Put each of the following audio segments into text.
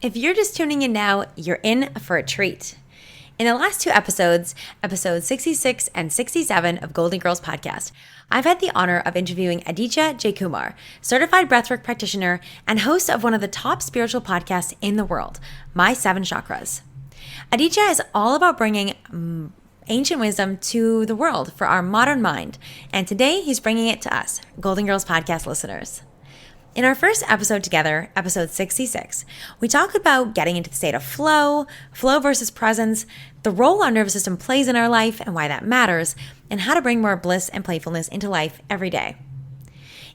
If you're just tuning in now, you're in for a treat. In the last two episodes, episodes 66 and 67 of Goalden Girls podcast, I've had the honor of interviewing Aditya Jaykumar, certified breathwork practitioner and host of one of the top spiritual podcasts in the world, My Seven Chakras. Aditya is all about bringing ancient wisdom to the world for our modern mind, and today he's bringing it to us, Goalden Girls podcast listeners. In our first episode together, episode 66, we talked about getting into the state of flow versus presence, the role our nervous system plays in our life and why that matters, and how to bring more bliss and playfulness into life every day.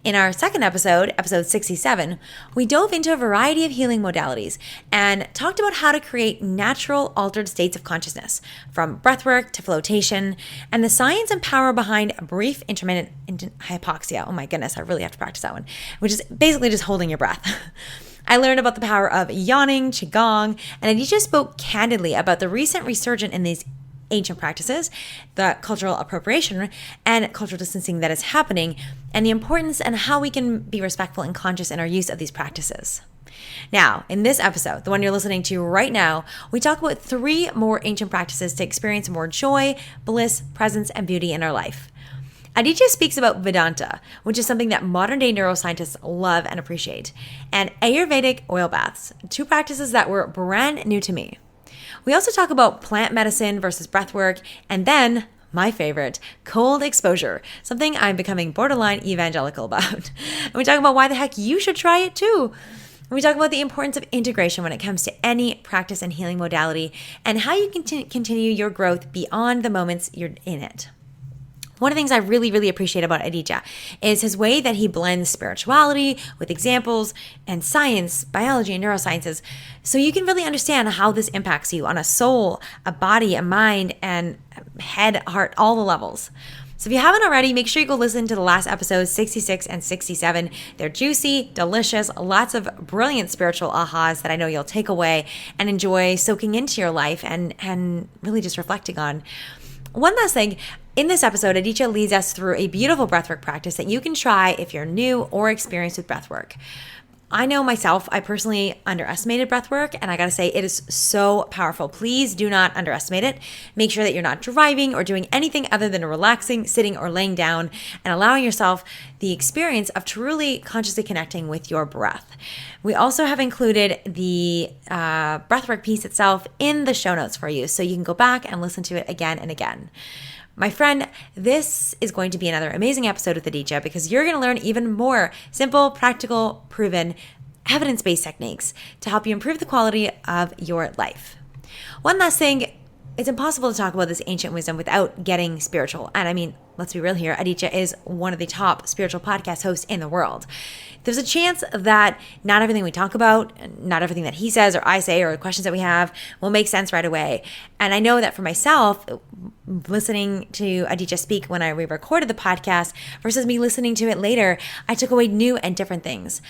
In our second episode, episode 67, we dove into a variety of healing modalities and talked about how to create natural altered states of consciousness, from breathwork to flotation, and the science and power behind brief intermittent hypoxia. Oh my goodness, I really have to practice that one, which is basically just holding your breath. I learned about the power of yawning, qigong, and Aditya spoke candidly about the recent resurgence in these ancient practices, the cultural appropriation and cultural distancing that is happening, and the importance and how we can be respectful and conscious in our use of these practices. Now, in this episode, the one you're listening to right now, we talk about 3 more ancient practices to experience more joy, bliss, presence, and beauty in our life. Aditya speaks about Vedanta, which is something that modern-day neuroscientists love and appreciate, and Ayurvedic oil baths, 2 practices that were brand new to me. We also talk about plant medicine versus breathwork, and then, my favorite, cold exposure, something I'm becoming borderline evangelical about. And we talk about why the heck you should try it too. And we talk about the importance of integration when it comes to any practice and healing modality, and how you can continue your growth beyond the moments you're in it. One of the things I really appreciate about Aditya is his way that he blends spirituality with examples and science, biology, and neurosciences, so you can really understand how this impacts you on a soul, a body, a mind, and head, heart, all the levels. So if you haven't already, make sure you go listen to the last episodes, 66 and 67. They're juicy, delicious, lots of brilliant spiritual ahas that I know you'll take away and enjoy soaking into your life and really just reflecting on. One last thing, in this episode, Aditya leads us through a beautiful breathwork practice that you can try if you're new or experienced with breathwork. I know myself, I personally underestimated breathwork, and I gotta say, it is so powerful. Please do not underestimate it. Make sure that you're not driving or doing anything other than relaxing, sitting, or laying down, and allowing yourself the experience of truly consciously connecting with your breath. We also have included the breathwork piece itself in the show notes for you, so you can go back and listen to it again and again. My friend, this is going to be another amazing episode with Aditya because you're going to learn even more simple, practical, proven, evidence-based techniques to help you improve the quality of your life. One last thing, it's impossible to talk about this ancient wisdom without getting spiritual. And I mean, let's be real here, Aditya is one of the top spiritual podcast hosts in the world. There's a chance that not everything we talk about, not everything that he says or I say or the questions that we have will make sense right away. And I know that for myself, listening to Aditya speak when I re-recorded the podcast versus me listening to it later, I took away new and different things.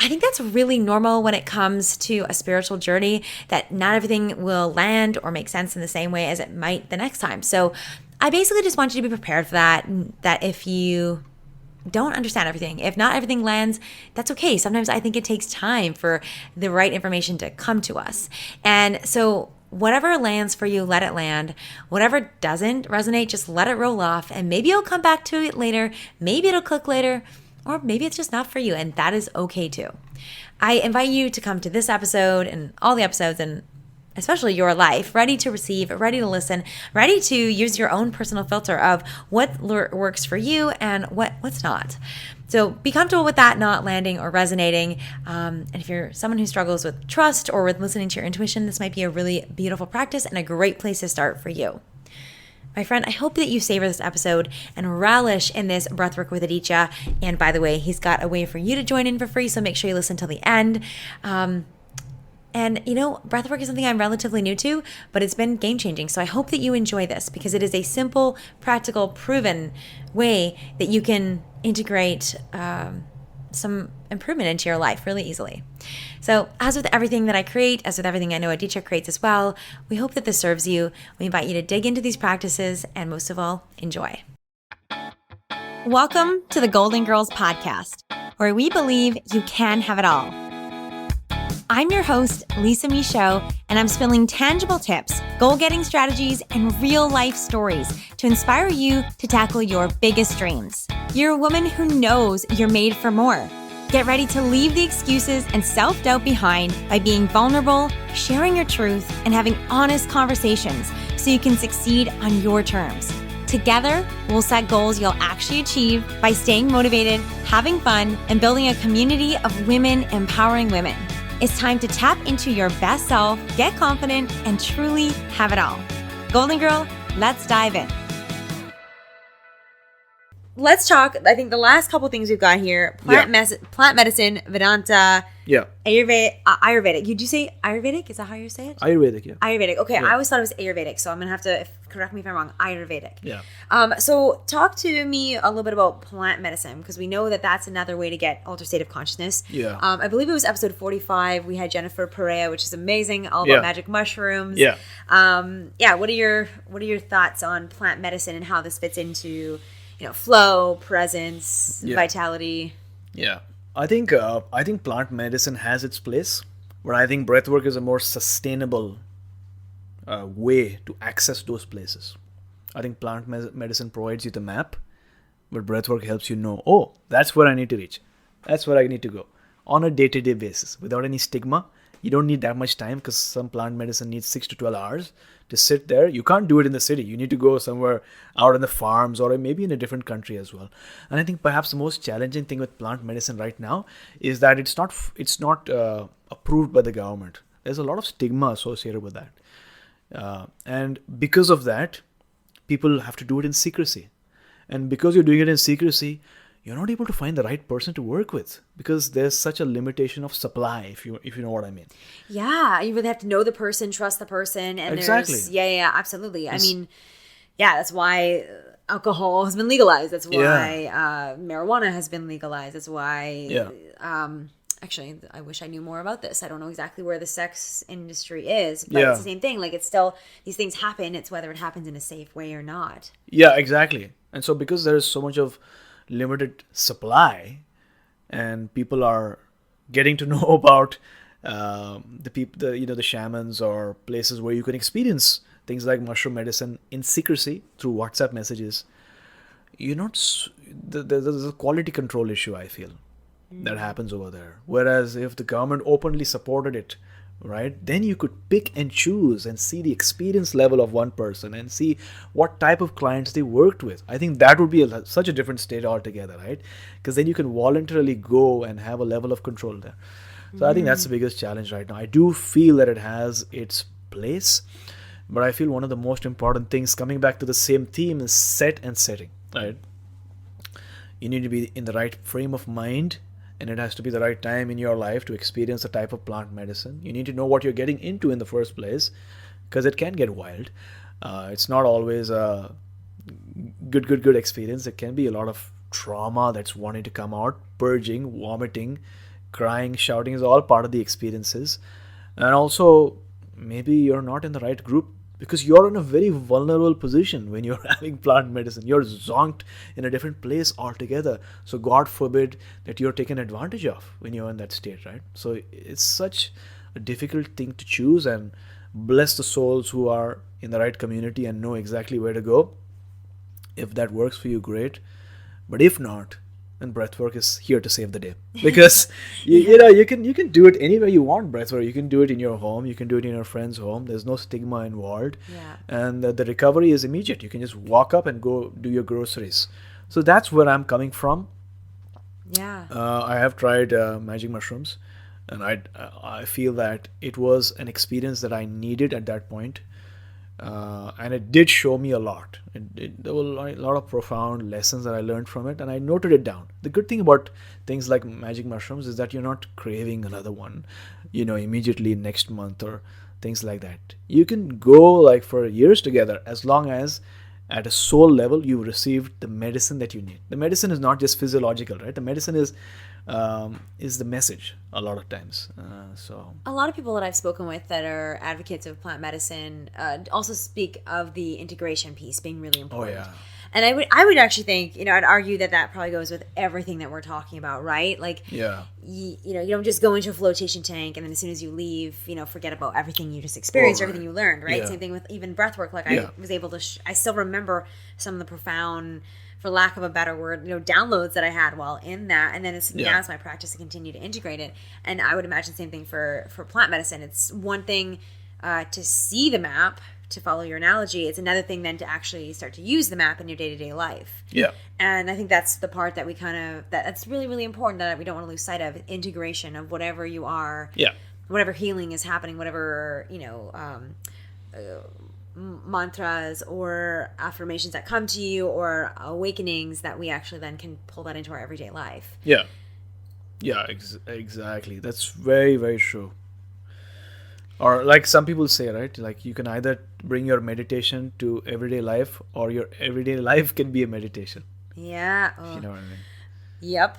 I think that's really normal when it comes to a spiritual journey, that not everything will land or make sense in the same way as it might the next time. So I basically just want you to be prepared for that if you don't understand everything, if not everything lands, that's okay. Sometimes I think it takes time for the right information to come to us. And so whatever lands for you, let it land. Whatever doesn't resonate, just let it roll off. And maybe you'll come back to it later. Maybe it'll click later. Or maybe it's just not for you, and that is okay too. I invite you to come to this episode and all the episodes, and especially your life, ready to receive, ready to listen, ready to use your own personal filter of what works for you and what's not. So be comfortable with that not landing or resonating. And if you're someone who struggles with trust or with listening to your intuition, this might be a really beautiful practice and a great place to start for you. My friend, I hope that you savor this episode and relish in this breathwork with Aditya. And by the way, he's got a way for you to join in for free, so make sure you listen till the end. And you know, breathwork is something I'm relatively new to, but it's been game-changing. So I hope that you enjoy this because it is a simple, practical, proven way that you can integrate some improvement into your life really easily. So as with everything that I create, as with everything I know Aditya creates as well, we hope that this serves you. We invite you to dig into these practices and most of all, enjoy. Welcome to the Goalden Girls podcast, where we believe you can have it all. I'm your host, Lisa Michaud, and I'm spilling tangible tips, goal-getting strategies, and real-life stories to inspire you to tackle your biggest dreams. You're a woman who knows you're made for more. Get ready to leave the excuses and self-doubt behind by being vulnerable, sharing your truth, and having honest conversations so you can succeed on your terms. Together, we'll set goals you'll actually achieve by staying motivated, having fun, and building a community of women empowering women. It's time to tap into your best self, get confident, and truly have it all. Golden Girl, let's dive in. Let's talk, I think the last couple things we've got here, plant medicine, Vedanta, Ayurvedic. Did you say Ayurvedic? Is that how you say it? Ayurvedic, yeah. Ayurvedic. Okay, Yeah. I always thought it was Ayurvedic, so I'm going to have to, correct me if I'm wrong, Ayurvedic. Yeah. So talk to me a little bit about plant medicine, because we know that that's another way to get altered state of consciousness. Yeah. I believe it was episode 45. We had Jennifer Perea, which is amazing, all about magic mushrooms. Yeah. What are your thoughts on plant medicine and how this fits into, flow, presence, vitality? Yeah. I think plant medicine has its place, but I think breathwork is a more sustainable way to access those places. I think plant medicine provides you the map, but breathwork helps you know, oh, that's where I need to reach. That's where I need to go on a day-to-day basis without any stigma. You don't need that much time because some plant medicine needs 6 to 12 hours to sit there. You can't do it in the city. You need to go somewhere out in the farms or maybe in a different country as well. And I think perhaps the most challenging thing with plant medicine right now is that it's not approved by the government. There's a lot of stigma associated with that. And because of that, people have to do it in secrecy. And because you're doing it in secrecy, you're not able to find the right person to work with because there's such a limitation of supply, if you know what I mean. Yeah, you really have to know the person, trust the person, and exactly. Absolutely. That's why alcohol has been legalized. That's why marijuana has been legalized. That's why. Actually, I wish I knew more about this. I don't know exactly where the sex industry is, but it's the same thing. Like, it's still, these things happen. It's whether it happens in a safe way or not. Yeah, exactly. And so because there is so much of limited supply and people are getting to know about the shamans or places where you can experience things like mushroom medicine in secrecy through WhatsApp messages, there's a quality control issue, I feel, that happens over there. Whereas if the government openly supported it, right, then you could pick and choose and see the experience level of one person and see what type of clients they worked with. I think that would be such a different state altogether, right? Because then you can voluntarily go and have a level of control there. So I think that's the biggest challenge right now. I do feel that it has its place, but I feel one of the most important things, coming back to the same theme, is set and setting, right? You need to be in the right frame of mind, and it has to be the right time in your life to experience the type of plant medicine. You need to know what you're getting into in the first place, because it can get wild. It's not always a good experience. It can be a lot of trauma that's wanting to come out. Purging, vomiting, crying, shouting is all part of the experiences. And also, maybe you're not in the right group because you're in a very vulnerable position when you're having plant medicine. You're zonked in a different place altogether. So God forbid that you're taken advantage of when you're in that state, right? So it's such a difficult thing to choose, and bless the souls who are in the right community and know exactly where to go. If that works for you, great. But if not, then breathwork is here to save the day, because you can do it anywhere you want. Breathwork, you can do it in your home, you can do it in your friend's home. There's no stigma involved, and the recovery is immediate. You can just walk up and go do your groceries. So that's where I'm coming from. I have tried magic mushrooms, and I feel that it was an experience that I needed at that point. And it did show me a lot. There were a lot of profound lessons that I learned from it, and I noted it down. The good thing about things like magic mushrooms is that you're not craving another one, immediately next month or things like that. You can go like for years together, as long as at a soul level you've received the medicine that you need. The medicine is not just physiological, right? The medicine is is the message a lot of times. So a lot of people that I've spoken with that are advocates of plant medicine also speak of the integration piece being really important. yeah. And I would actually think, I'd argue that probably goes with everything that we're talking about, right? Like, Yeah. you don't just go into a flotation tank and then as soon as you leave, forget about everything you just experienced, everything you learned, right? Yeah. Same thing with even breath work. Like Yeah. I was able to, I still remember some of the profound, for lack of a better word, downloads that I had while in that. And then now it's my practice to continue to integrate it. And I would imagine the same thing for plant medicine. It's one thing to see the map, to follow your analogy. It's another thing then to actually start to use the map in your day-to-day life. Yeah. And I think that's the part that we that's really, really important, that we don't want to lose sight of, integration of whatever you are, Yeah. whatever healing is happening, whatever, mantras or affirmations that come to you or awakenings, that we actually then can pull that into our everyday life. Yeah. Yeah, exactly. That's very, very true. Or like some people say, right? Like you can either bring your meditation to everyday life, or your everyday life can be a meditation. Yeah. You know what I mean? Yep.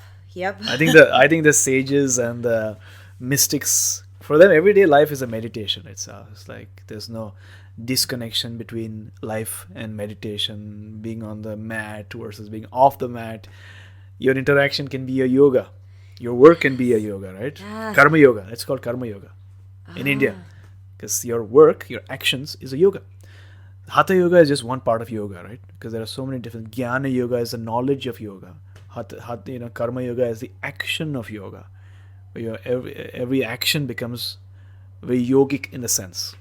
I think the sages and the mystics, for them, everyday life is a meditation itself. It's like there's no disconnection between life and meditation, being on the mat versus being off the mat. Your interaction can be a yoga. Your work can be a yoga, right? Yes. Karma yoga. It's called karma yoga in India. Because your work, your actions is a yoga. Hatha yoga is just one part of yoga, right? Because there are so many different. Jnana yoga is the knowledge of yoga. Karma yoga is the action of yoga. Where every action becomes very yogic in a sense.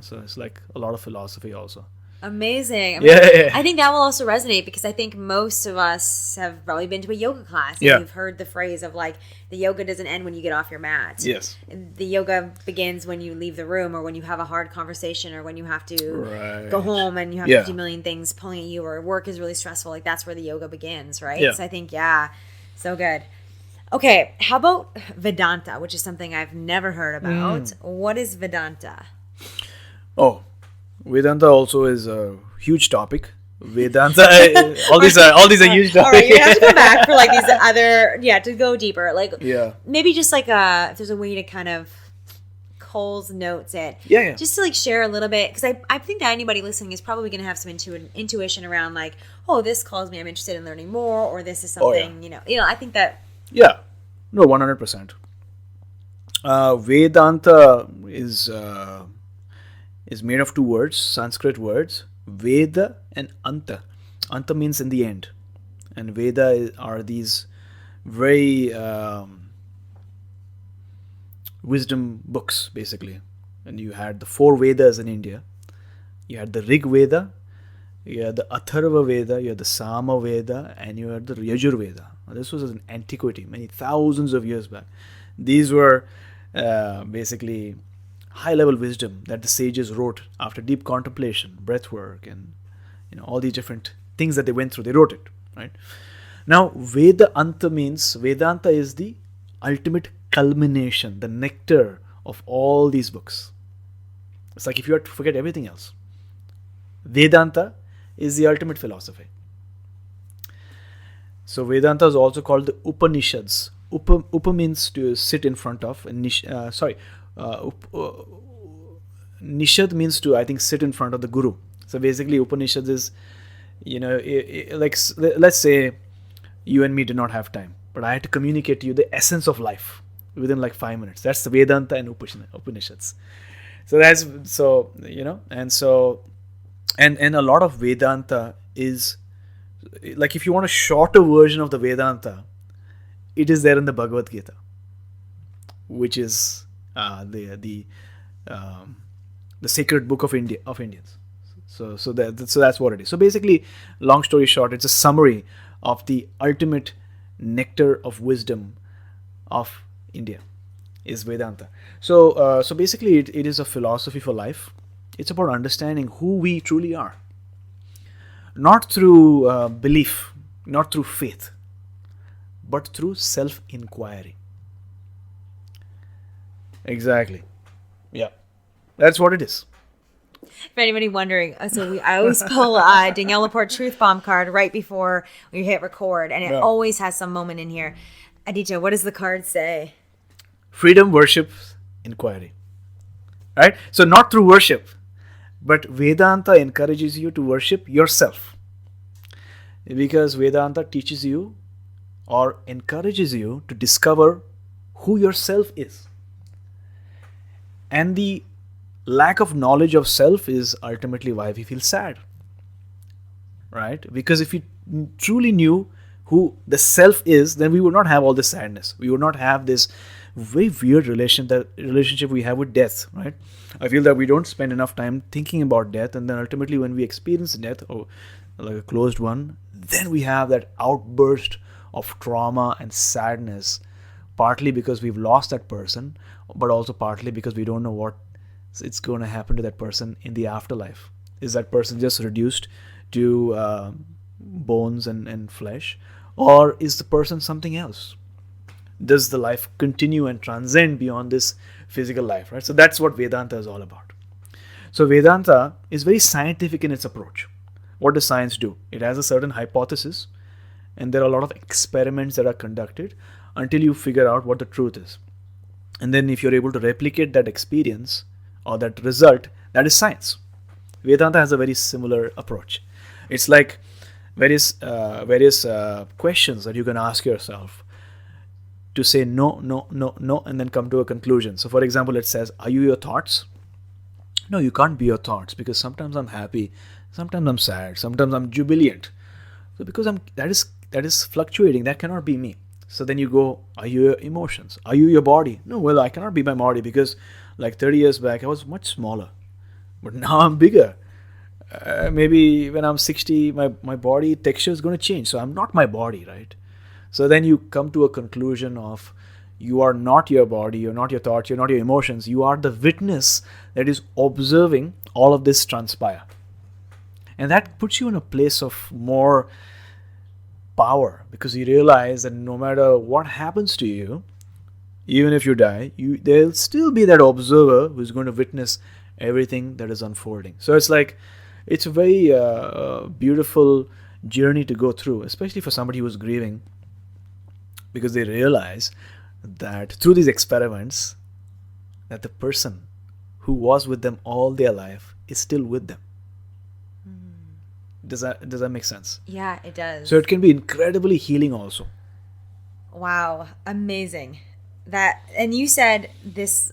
So it's like a lot of philosophy also. Amazing. Yeah. I think that will also resonate, because I think most of us have probably been to a yoga class. And Yeah. You've heard the phrase of like, the yoga doesn't end when you get off your mat. Yes. The yoga begins when you leave the room, or when you have a hard conversation, or when you have to Right. go home and you have Yeah. 50 million things pulling at you, or work is really stressful. Like that's where the yoga begins, right? Yeah. So I think, so good. Okay, how about Vedanta, which is something I've never heard about. What is Vedanta? Oh, Vedanta also is a huge topic. Vedanta, all these are huge topics. All right, you have to go back for like these other, to go deeper. Like, Yeah. maybe just like if there's a way to kind of Cole's notes it. Yeah. Just to like share a little bit, because I think that anybody listening is probably going to have some intuition around like, oh, this calls me, I'm interested in learning more, or this is something, I think that. Yeah. No, 100%. Vedanta is made of two words, Sanskrit words, Veda and Anta. Anta means in the end. And Veda are these very wisdom books, basically. And you had the four Vedas in India. You had the Rig Veda, you had the Atharva Veda, you had the Sama Veda, and you had the Yajur Veda. Now, this was an antiquity, many thousands of years back. These were basically high-level wisdom that the sages wrote after deep contemplation, breathwork, and all these different things that they went through. They wrote it, right? Now, Vedanta means Vedanta is the ultimate culmination, the nectar of all these books. It's like if you had to forget everything else, Vedanta is the ultimate philosophy. So Vedanta is also called the Upanishads. Upa means to sit in front of, and Nishad means to, I think, sit in front of the Guru. So basically Upanishads is, like let's say you and me do not have time, but I had to communicate to you the essence of life within like 5 minutes. That's the Vedanta and Upanishads. So that's, and a lot of Vedanta is, like if you want a shorter version of the Vedanta, it is there in the Bhagavad Gita, which is the sacred book of Indians. So that's what it is. So basically, long story short, it's a summary of the ultimate nectar of wisdom of India is Vedanta. So basically, it is a philosophy for life. It's about understanding who we truly are, not through belief, not through faith, but through self-inquiry. Exactly. Yeah. That's what it is. For anybody wondering, I always pull Danielle Laporte Truth Bomb card right before we hit record, and it always has some moment in here. Aditya, what does the card say? Freedom, worship, inquiry. Right? So not through worship, but Vedanta encourages you to worship yourself. Because Vedanta teaches you or encourages you to discover who yourself is. And the lack of knowledge of self is ultimately why we feel sad. Right? Because if we truly knew who the self is, then we would not have all this sadness. We would not have this very weird relationship we have with death, right? I feel that we don't spend enough time thinking about death, and then ultimately when we experience death, or like a closed one, then we have that outburst of trauma and sadness, partly because we've lost that person, but also partly because we don't know what it's going to happen to that person in the afterlife. Is that person just reduced to bones and flesh, or is the person something else? Does the life continue and transcend beyond this physical life, right? So that's what Vedanta is all about. So Vedanta is very scientific in its approach. What does science do? It has a certain hypothesis, and there are a lot of experiments that are conducted until you figure out what the truth is. And then if you're able to replicate that experience or that result, that is science. Vedanta has a very similar approach. It's like various questions that you can ask yourself to say no, no, no, no, and then come to a conclusion. So for example, it says, are you your thoughts? No, you can't be your thoughts, because sometimes I'm happy, sometimes I'm sad, sometimes I'm jubilant. So because that is fluctuating, that cannot be me. So then you go, are you your emotions? Are you your body? No, well, I cannot be my body, because like 30 years back, I was much smaller, but now I'm bigger. Maybe when I'm 60, my body texture is going to change. So I'm not my body, right? So then you come to a conclusion of you are not your body, you're not your thoughts, you're not your emotions. You are the witness that is observing all of this transpire. And that puts you in a place of more power, because you realize that no matter what happens to you, even if you die, there'll still be that observer who's going to witness everything that is unfolding. So it's a very beautiful journey to go through, especially for somebody who is grieving, because they realize that through these experiments that the person who was with them all their life is still with them. Does that make sense? Yeah, it does. So it can be incredibly healing also. Wow, amazing. And you said this,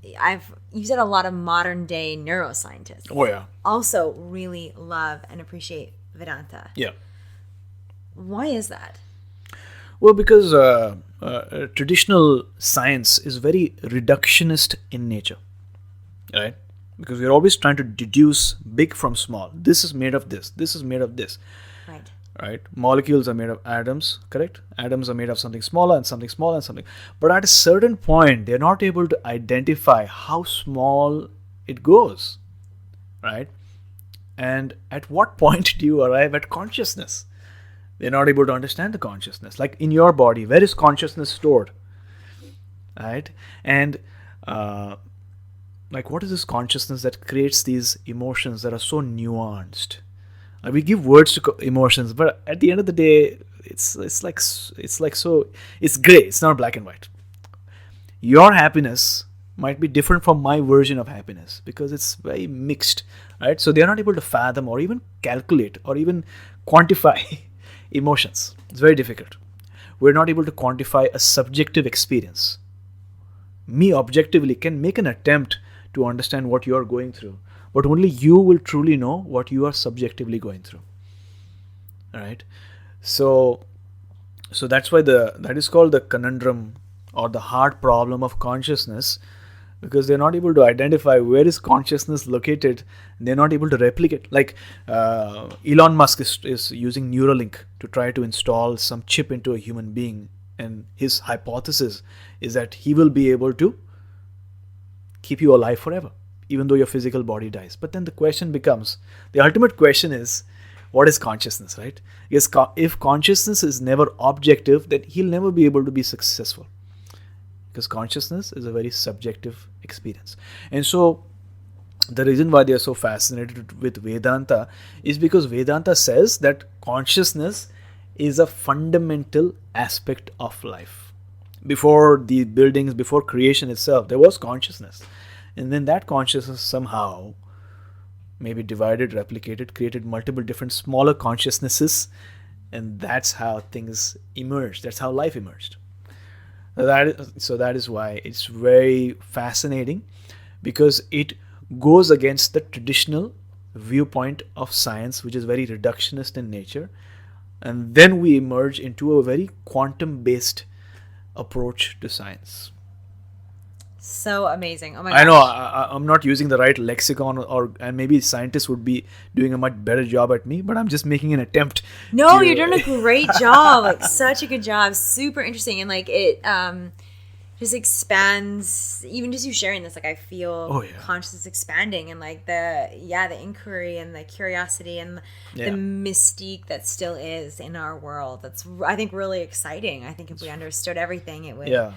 you said a lot of modern day neuroscientists. Oh yeah. Also really love and appreciate Vedanta. Yeah. Why is that? Well, because traditional science is very reductionist in nature, right? Because we're always trying to deduce big from small. This is made of this. This is made of this. Right. Right? Molecules are made of atoms, correct? Atoms are made of something smaller and something smaller and something. But at a certain point, they're not able to identify how small it goes, right? And at what point do you arrive at consciousness? They're not able to understand the consciousness. Like in your body, where is consciousness stored? Right? And what is this consciousness that creates these emotions that are so nuanced? We give words to emotions, but at the end of the day, it's gray. It's not black and white. Your happiness might be different from my version of happiness, because it's very mixed, right? So they're not able to fathom or even calculate or even quantify emotions. It's very difficult. We're not able to quantify a subjective experience. Me objectively can make an attempt to understand what you're going through, but only you will truly know what you are subjectively going through. All right. So that's why that is called the conundrum or the hard problem of consciousness, because they're not able to identify where is consciousness located. They're not able to replicate. Like Elon Musk is using Neuralink to try to install some chip into a human being, and his hypothesis is that he will be able to keep you alive forever, even though your physical body dies. But then the question becomes, the ultimate question is, what is consciousness, right? Because if consciousness is never objective, then he'll never be able to be successful. Because consciousness is a very subjective experience. And so the reason why they are so fascinated with Vedanta is because Vedanta says that consciousness is a fundamental aspect of life. before the buildings, before creation itself, there was consciousness. And then that consciousness somehow maybe divided, replicated, created multiple different smaller consciousnesses. And that's how things emerged. That's how life emerged. So that is why it's very fascinating, because it goes against the traditional viewpoint of science, which is very reductionist in nature. And then we emerge into a very quantum-based approach to science. So amazing. Oh my gosh. I know I'm not using the right lexicon, and maybe scientists would be doing a much better job at me, but I'm just making an attempt. No, you're doing a great job. Like, such a good job. Super interesting. And like it just expands, even just you sharing this, like I feel consciousness expanding, and like the inquiry and the curiosity and the mystique that still is in our world. That's, I think, really exciting. I think if we understood everything, it would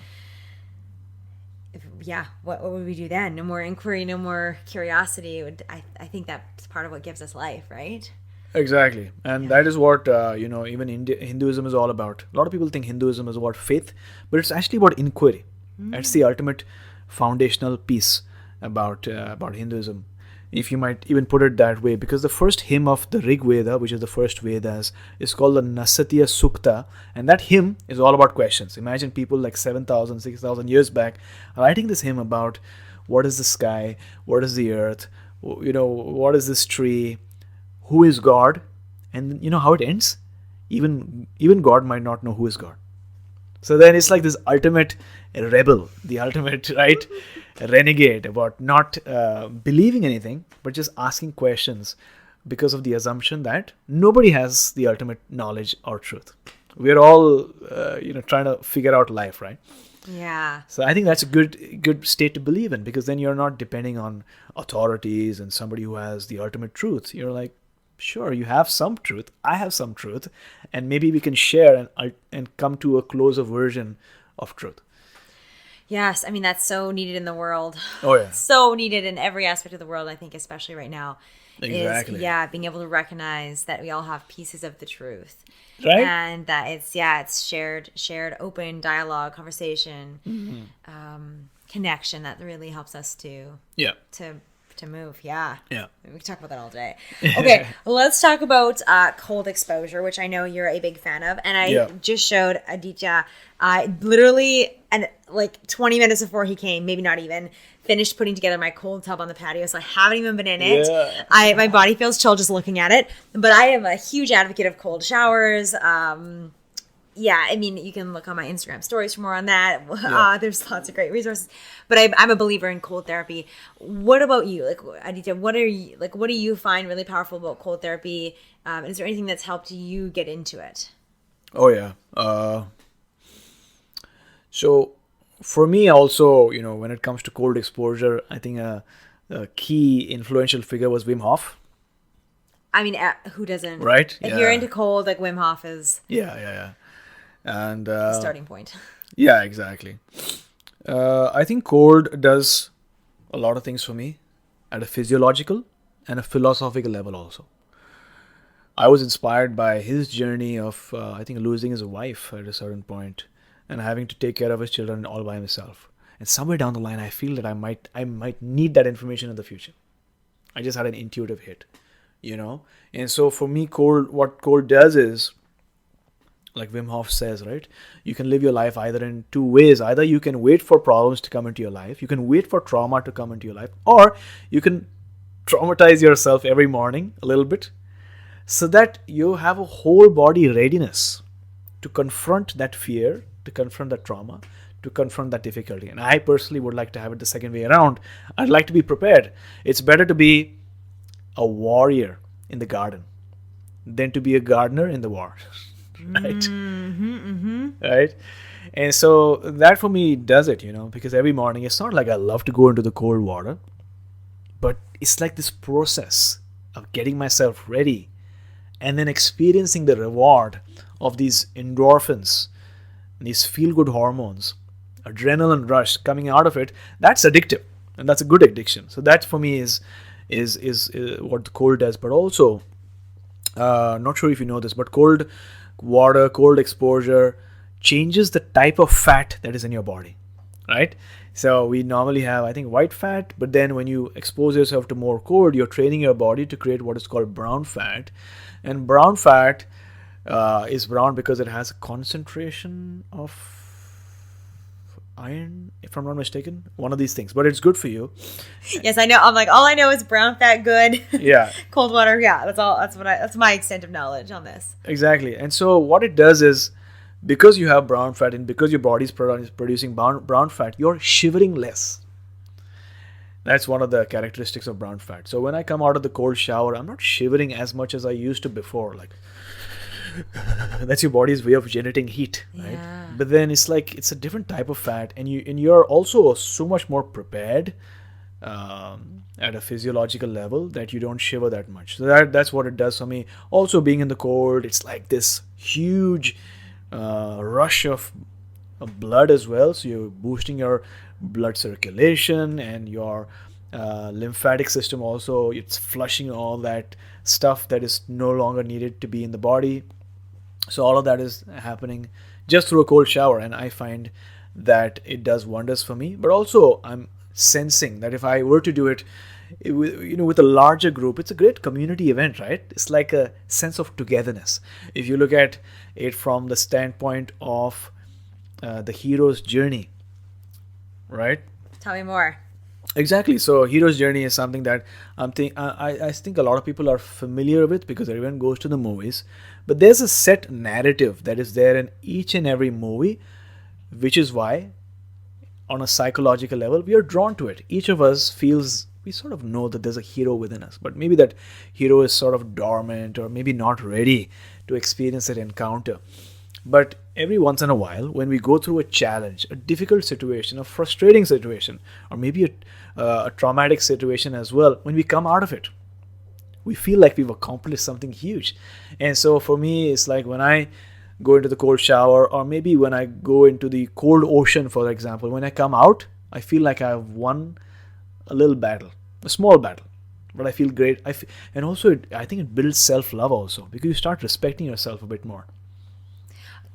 what would we do then? No more inquiry, no more curiosity. It would, I think that's part of what gives us life, right? Exactly. And that is what, even Hinduism is all about. A lot of people think Hinduism is about faith, but it's actually about inquiry. That's the ultimate foundational piece about Hinduism, if you might even put it that way, because the first hymn of the Rig Veda, which is the first Vedas, is called the Nasatya Sukta, and that hymn is all about questions. Imagine people like 7,000, 6,000 years back writing this hymn about what is the sky, what is the earth, what is this tree, who is God, and you know how it ends? Even God might not know who is God. So then it's like this ultimate rebel, the ultimate, right, renegade about not believing anything, but just asking questions because of the assumption that nobody has the ultimate knowledge or truth. We're all, trying to figure out life, right? Yeah. So I think that's a good state to believe in, because then you're not depending on authorities and somebody who has the ultimate truth. You're like, sure, you have some truth, I have some truth, and maybe we can share and come to a closer version of truth. Yes, I mean, that's so needed in the world. Oh, yeah. So needed in every aspect of the world, I think, especially right now. Exactly. Is, being able to recognize that we all have pieces of the truth. Right. And that it's shared, open dialogue, conversation, connection that really helps us to move. Yeah. We can talk about that all day. Okay, let's talk about cold exposure, which I know you're a big fan of. And I just showed Aditya, literally, and like 20 minutes before he came, maybe not even, finished putting together my cold tub on the patio. So I haven't even been in it. Yeah. My body feels chill just looking at it. But I am a huge advocate of cold showers. I mean, you can look on my Instagram stories for more on that. There's lots of great resources. But I'm a believer in cold therapy. What about you? Like, Aditya, what do you find really powerful about cold therapy? Is there anything that's helped you get into it? Oh, yeah. So for me also, when it comes to cold exposure, I think a key influential figure was Wim Hof. I mean, who doesn't? Right? If you're into cold, like Wim Hof is... Yeah. And the starting point. Yeah, exactly. I think cold does a lot of things for me at a physiological and a philosophical level also. I was inspired by his journey of, I think, losing his wife at a certain point and having to take care of his children all by himself. And somewhere down the line, I feel that I might need that information in the future. I just had an intuitive hit, And so for me, what cold does is, like Wim Hof says, right? You can live your life either in two ways. Either you can wait for problems to come into your life. You can wait for trauma to come into your life. Or you can traumatize yourself every morning a little bit so that you have a whole body readiness to confront that fear, to confront that trauma, to confront that difficulty. And I personally would like to have it the second way around. I'd like to be prepared. It's better to be a warrior in the garden than to be a gardener in the war. Right? Right? And so that for me does it, because every morning, it's not like I love to go into the cold water, but it's like this process of getting myself ready and then experiencing the reward of these endorphins, these feel-good hormones, adrenaline rush coming out of it. That's addictive, and that's a good addiction. So that for me is what the cold does. But also, not sure if you know this, but cold water, cold exposure changes the type of fat that is in your body, right? So we normally have, I think, white fat, but then when you expose yourself to more cold, you're training your body to create what is called brown fat. And brown fat is brown because it has a concentration of iron, if I'm not mistaken, one of these things, but it's good for you. Yes, I know. I'm like, all I know is brown fat good. Yeah. Cold water. Yeah, that's my extent of knowledge on this. Exactly. And so what it does is, because you have brown fat and because your body's producing brown fat, you're shivering less. That's one of the characteristics of brown fat. So when I come out of the cold shower, I'm not shivering as much as I used to before. Like, that's your body's way of generating heat, right? Yeah. But then it's like, it's a different type of fat, and you're also so much more prepared at a physiological level that you don't shiver that much. So that's what it does for me. Also, being in the cold, it's like this huge rush of blood as well. So you're boosting your blood circulation, and your lymphatic system also, it's flushing all that stuff that is no longer needed to be in the body. So all of that is happening just through a cold shower, and I find that it does wonders for me. But also, I'm sensing that if I were to do it, with a larger group, it's a great community event, right? It's like a sense of togetherness. If you look at it from the standpoint of the hero's journey, right? Tell me more. Exactly. So hero's journey is something that I think a lot of people are familiar with because everyone goes to the movies. But there's a set narrative that is there in each and every movie, which is why, on a psychological level, we are drawn to it. Each of us feels, we sort of know that there's a hero within us, but maybe that hero is sort of dormant or maybe not ready to experience that encounter. But every once in a while, when we go through a challenge, a difficult situation, a frustrating situation, or maybe a traumatic situation as well, when we come out of it, we feel like we've accomplished something huge. And so for me, it's like when I go into the cold shower, or maybe when I go into the cold ocean, for example, when I come out, I feel like I've won a little battle, a small battle, but I feel great. And also, I think it builds self-love also, because you start respecting yourself a bit more.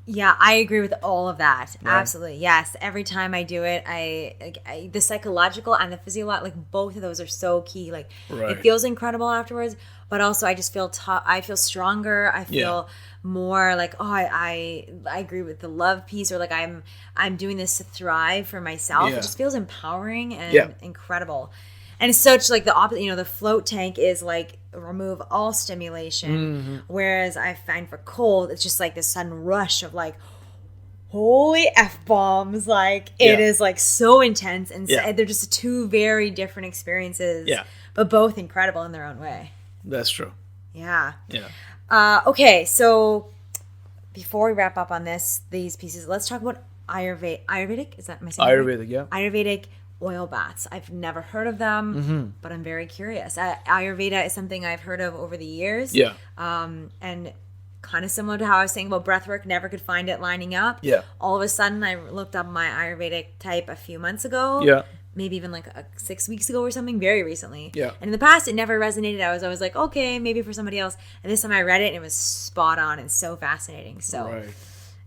Yeah, I agree with all of that. Right. Absolutely. Yes. Every time I do it, I the psychological and the physiological, like both of those are so key. Like Right. It feels incredible afterwards, but also I just feel I feel stronger. I feel more like, I agree with the love piece, or like I'm doing this to thrive for myself. Yeah. It just feels empowering and incredible. And it's such like the opposite, the float tank is like remove all stimulation. Whereas I find for cold, it's just like this sudden rush of like, holy F-bombs. Like it is like so intense. And so they're just two very different experiences, but both incredible in their own way. That's true. Yeah. Yeah. Okay. So before we wrap up on these pieces, let's talk about Ayurvedic. Is that my saying? Ayurvedic, yeah. Ayurvedic oil baths. I've never heard of them, but I'm very curious. Ayurveda is something I've heard of over the years. Yeah. And kind of similar to how I was saying about breathwork, never could find it lining up. Yeah. All of a sudden, I looked up my Ayurvedic type a few months ago. Yeah. Maybe even like 6 weeks ago or something, very recently. Yeah. And in the past, it never resonated. I was always like, okay, maybe for somebody else. And this time I read it and it was spot on and so fascinating. So, Right.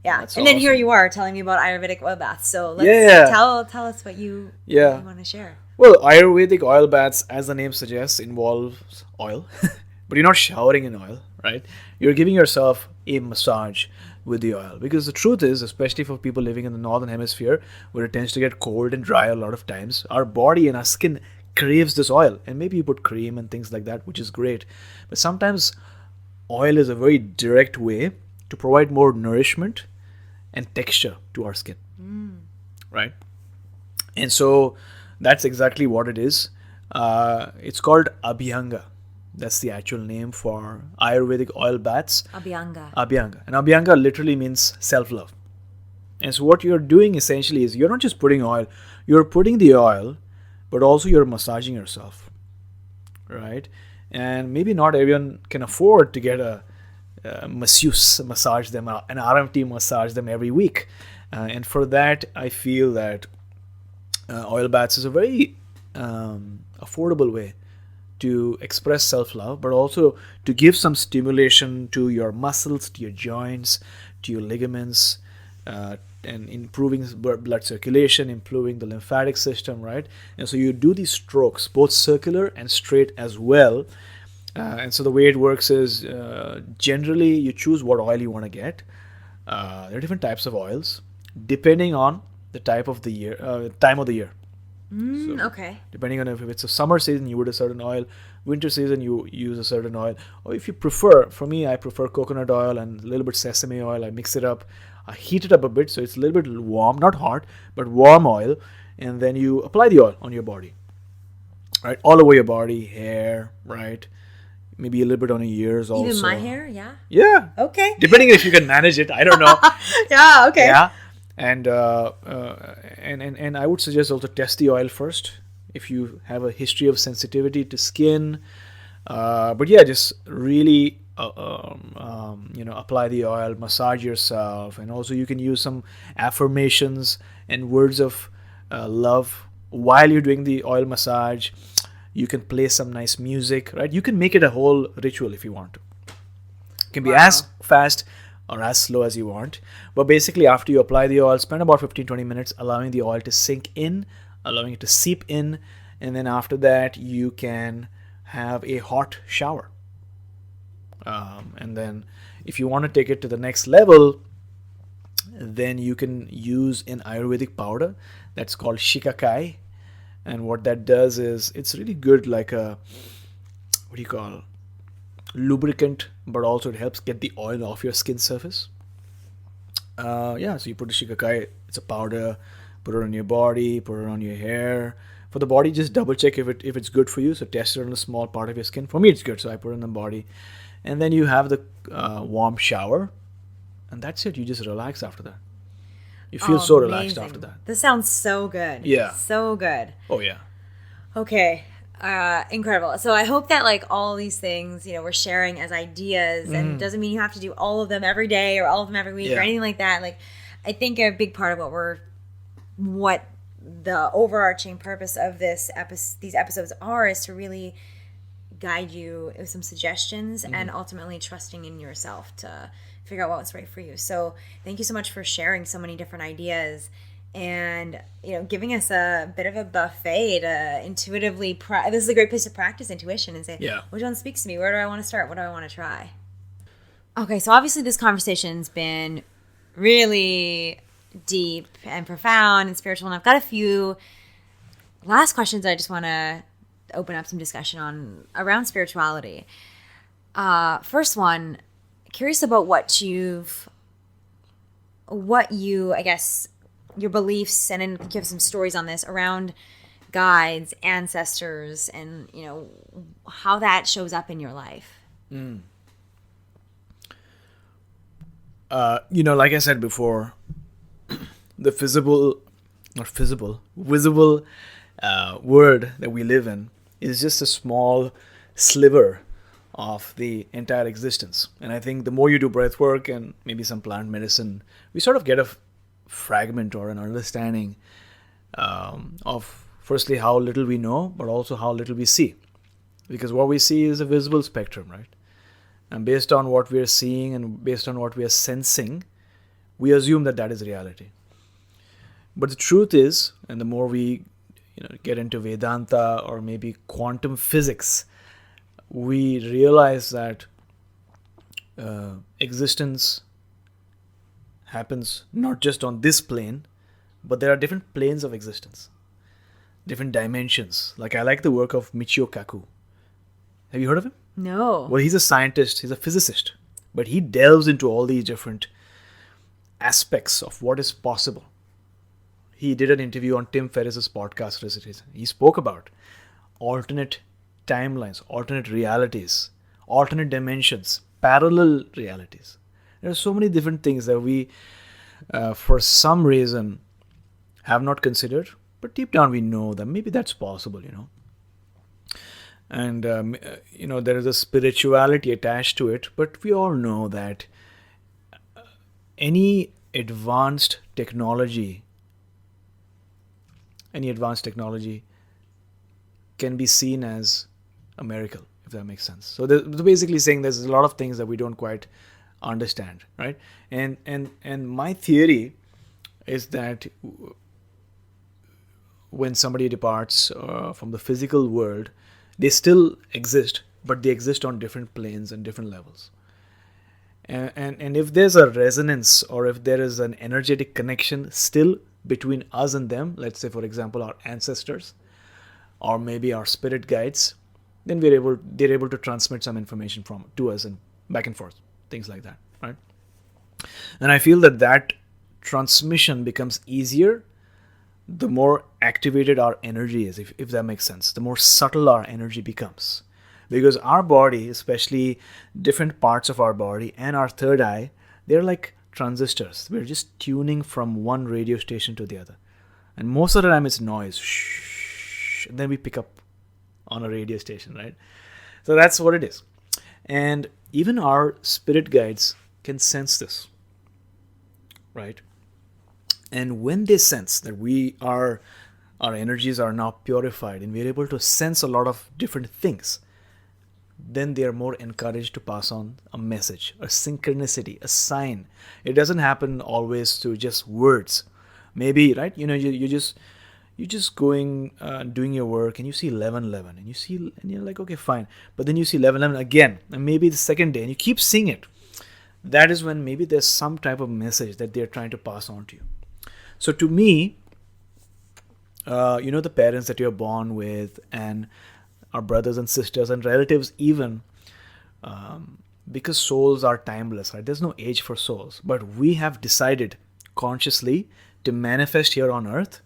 yeah. That's and then awesome. here you are telling me about Ayurvedic oil baths. So let's tell us what you want to share. Well, Ayurvedic oil baths, as the name suggests, involves oil. But you're not showering in oil, right? You're giving yourself a massage with the oil. Because the truth is, especially for people living in the northern hemisphere, where it tends to get cold and dry a lot of times, our body and our skin craves this oil. And maybe you put cream and things like that, which is great. But sometimes oil is a very direct way to provide more nourishment and texture to our skin, right? And so that's exactly what it is. It's called Abhyanga. That's the actual name for Ayurvedic oil baths. Abhyanga. And Abhyanga literally means self-love. And so what you're doing essentially is you're not just putting oil, you're putting the oil, but also you're massaging yourself, right? And maybe not everyone can afford to get a masseuse massage them, an RMT massage them every week. And for that, I feel that oil baths is a very affordable way to express self-love, but also to give some stimulation to your muscles, to your joints, to your ligaments, and improving blood circulation, improving the lymphatic system, right? And so you do these strokes, both circular and straight as well. And so the way it works is generally you choose what oil you want to get. There are different types of oils depending on the type of the year, time of the year. So Okay. depending on if it's a summer season, you would a certain oil. Winter season, you use a certain oil. Or if you prefer, for me, I prefer coconut oil and a little bit sesame oil. I mix it up. I heat it up a bit so it's a little bit warm, not hot, but warm oil. And then you apply the oil on your body, right? All over your body, hair, right? Maybe a little bit on your ears also. Even my hair, yeah. Yeah. Okay. Depending if you can manage it. I don't know. Yeah. Okay. Yeah. And I would suggest also test the oil first if you have a history of sensitivity to skin. But yeah, just really apply the oil, massage yourself, and also you can use some affirmations and words of love while you're doing the oil massage. You can play some nice music, right? You can make it a whole ritual if you want to. It can be as fast or as slow as you want. But basically, after you apply the oil, spend about 15-20 minutes allowing the oil to sink in, allowing it to seep in. And then after that, you can have a hot shower. And then if you want to take it to the next level, then you can use an Ayurvedic powder that's called shikakai. And what that does is it's really good, like a, what do you call, lubricant, but also it helps get the oil off your skin surface. So you put the shikakai, it's a powder, put it on your body, put it on your hair. For the body, just double check if it's good for you. So test it on a small part of your skin. For me, it's good, so I put it on the body. And then you have the warm shower, and that's it. You just relax after that. You feel so relaxed after that. This sounds so good. Yeah. So good. Oh, yeah. Okay. Incredible. So I hope that like all these things, we're sharing as ideas, and it doesn't mean you have to do all of them every day or all of them every week or anything like that. Like, I think a big part of what the overarching purpose of these episodes is to really guide you with some suggestions and ultimately trusting in yourself to figure out what's right for you. So thank you so much for sharing so many different ideas and giving us a bit of a buffet to intuitively this is a great place to practice intuition and say, which one speaks to me? Where do I want to start? What do I want to try? Okay, so obviously this conversation's been really deep and profound and spiritual, and I've got a few last questions I just want to open up some discussion on around spirituality. First one, curious about what you, I guess, your beliefs, and then give some stories on this around guides, ancestors, and how that shows up in your life. Like I said before, the visible world that we live in is just a small sliver of the entire existence. And I think the more you do breath work and maybe some plant medicine, we sort of get a fragment or an understanding of firstly how little we know, but also how little we see. Because what we see is a visible spectrum, right? And based on what we are seeing and based on what we are sensing, we assume that is reality. But the truth is, and the more we get into Vedanta or maybe quantum physics, we realize that existence happens not just on this plane, but there are different planes of existence, different dimensions. Like, I like the work of Michio Kaku. Have you heard of him? No. Well, he's a scientist, he's a physicist, but he delves into all these different aspects of what is possible. He did an interview on Tim Ferriss's podcast recently. He spoke about alternate timelines, alternate realities, alternate dimensions, parallel realities. There are so many different things that we, for some reason, have not considered, but deep down we know that maybe that's possible, And, there is a spirituality attached to it, but we all know that any advanced technology can be seen as a miracle, if that makes sense. So they're basically saying there's a lot of things that we don't quite understand, right? And my theory is that when somebody departs from the physical world, they still exist, but they exist on different planes and different levels. And if there's a resonance, or if there is an energetic connection still between us and them, let's say for example our ancestors, or maybe our spirit guides, then they're able to transmit some information to us and back and forth, things like that, right? And I feel that transmission becomes easier the more activated our energy is, if that makes sense, the more subtle our energy becomes. Because our body, especially different parts of our body and our third eye, they're like transistors. We're just tuning from one radio station to the other. And most of the time it's noise. Shh. And then we pick up on a radio station, right? So that's what it is. And even our spirit guides can sense this, right? And when they sense that our energies are now purified and we're able to sense a lot of different things, then they are more encouraged to pass on a message, a synchronicity, a sign. It doesn't happen always through just words. Maybe, right? You're just going, doing your work, and you see 11:11, and you're like, okay, fine. But then you see 11:11 again, and maybe the second day, and you keep seeing it. That is when maybe there's some type of message that they're trying to pass on to you. So to me, the parents that you're born with, and our brothers and sisters and relatives even, because souls are timeless, right? There's no age for souls. But we have decided consciously to manifest here on earth.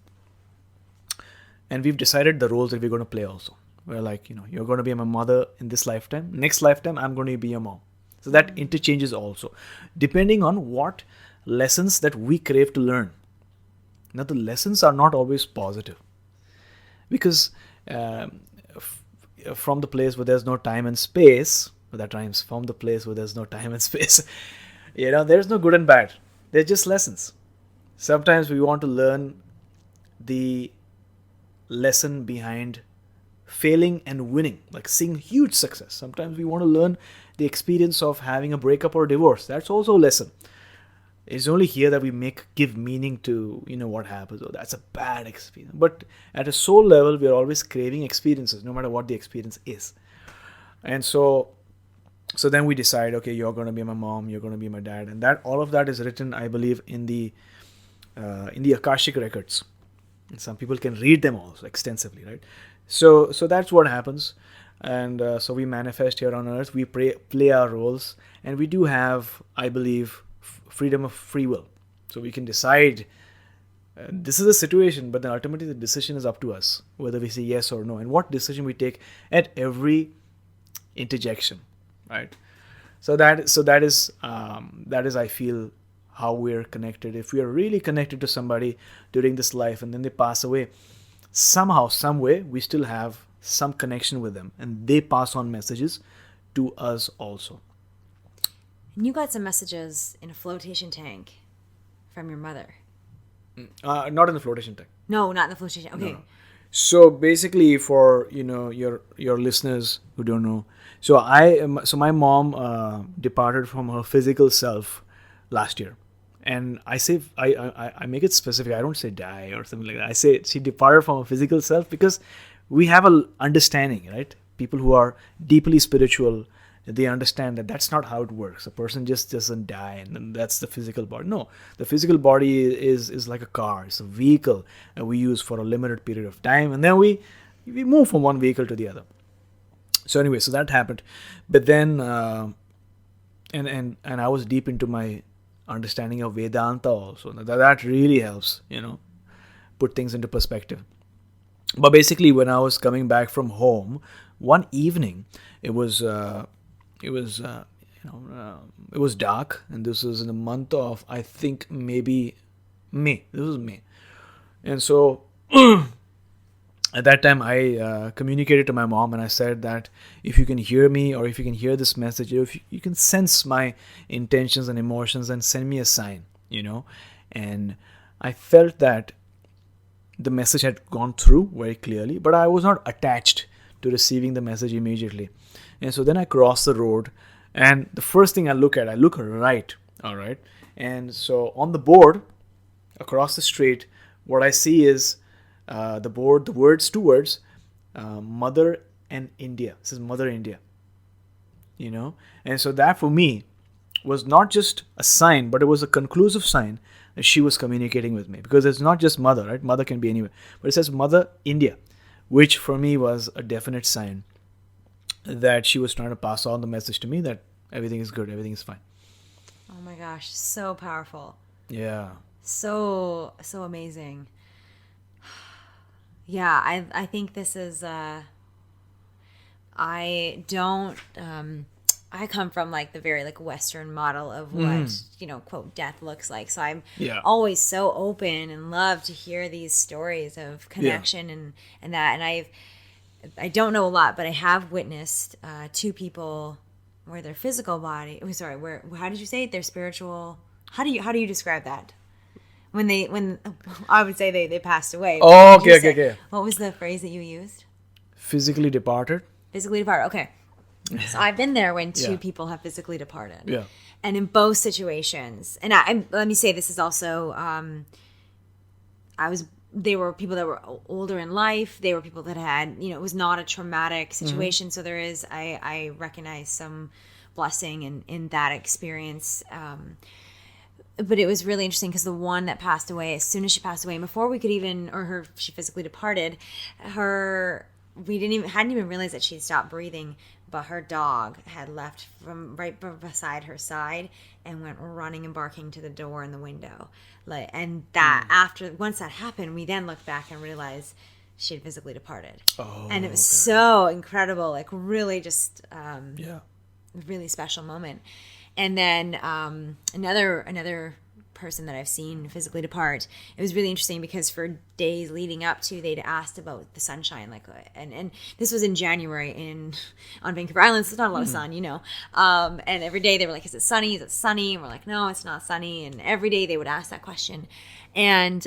And we've decided the roles that we're going to play also. We're like, you're going to be my mother in this lifetime. Next lifetime, I'm going to be your mom. So that interchanges also, depending on what lessons that we crave to learn. Now, the lessons are not always positive. Because from the place where there's no time and space, that rhymes, from the place where there's no time and space, there's no good and bad. They're just lessons. Sometimes we want to learn the lesson behind failing and winning, like seeing huge success. Sometimes we want to learn the experience of having a breakup or divorce. That's also a lesson. It's only here that we give meaning to what happens. Oh, that's a bad experience. But at a soul level, we are always craving experiences, no matter what the experience is. And so then we decide, okay, you're going to be my mom, you're going to be my dad, and that all of that is written, I believe, in the Akashic records. And some people can read them also extensively, right? So that's what happens. And so we manifest here on earth. We play our roles, and we do have, I believe, freedom of free will. So we can decide this is a situation, but then ultimately the decision is up to us, whether we say yes or no, and what decision we take at every interjection, right? So that is I feel how we're connected. If we are really connected to somebody during this life and then they pass away, somehow, some way, we still have some connection with them, and they pass on messages to us also. And you got some messages in a flotation tank from your mother. Not in the flotation tank. No, not in the flotation tank. Okay. No. So basically, for your listeners who don't know, so my mom departed from her physical self last year, and I make it specific. I don't say die or something like that. I say she departed from her physical self because we have a understanding, right? People who are deeply spiritual, they understand that that's not how it works. A person just doesn't die and then that's the physical body. No, the physical body is like a car. It's a vehicle that we use for a limited period of time, and then we move from one vehicle to the other. So anyway, so that happened. But then and I was deep into my understanding of Vedanta also. That really helps, put things into perspective. But basically, when I was coming back from home one evening, it was dark, and this was in the month of, I think, maybe May. This was May, and so at that time I communicated to my mom, and I said that if you can hear me, or if you can hear this message, if you can sense my intentions and emotions, and send me a sign, and I felt that the message had gone through very clearly, but I was not attached to receiving the message immediately. And so then I crossed the road And the first thing I look right, all right. And so on the board across the street, what I see is the board, the words, two words, Mother and India. This is Mother India, you know. And so that for me was not just a sign, but it was a conclusive sign that she was communicating with me, because it's not just mother, right? Mother can be anywhere, but it says Mother India, which for me was a definite sign that she was trying to pass on the message to me that everything is good, everything is fine. Oh my gosh, so powerful. Yeah. So amazing. Yeah, I think this is I don't I come from like the very like Western model of what, you know, quote, death looks like. So I'm always so open and love to hear these stories of connection and that. And I don't know a lot, but I have witnessed two people where their physical body, how did you say it? Their spiritual, how do you describe that? When I would say they passed away. Oh, okay. What was the phrase that you used? Physically departed. Physically departed. Okay. So I've been there when two people have physically departed. Yeah. And in both situations, and let me say this is also, they were people that were older in life. They were people that had, you know, it was not a traumatic situation. So there is, I recognize some blessing in that experience. But it was really interesting because the one that passed away, as soon as she passed away, and before we could even, she physically departed, hadn't even realized that she'd stopped breathing, but her dog had left from right beside her side and went running and barking to the door and the window. And that once that happened, we then looked back and realized she had physically departed. Oh, and it was so incredible, like really just really special moment. And then another person that I've seen physically depart, it was really interesting because for days leading up to, they'd asked about the sunshine, and this was in January on Vancouver Island, so there's not a lot of sun, you know. And every day they were like, is it sunny? Is it sunny? And we're like, no, it's not sunny. And every day they would ask that question. And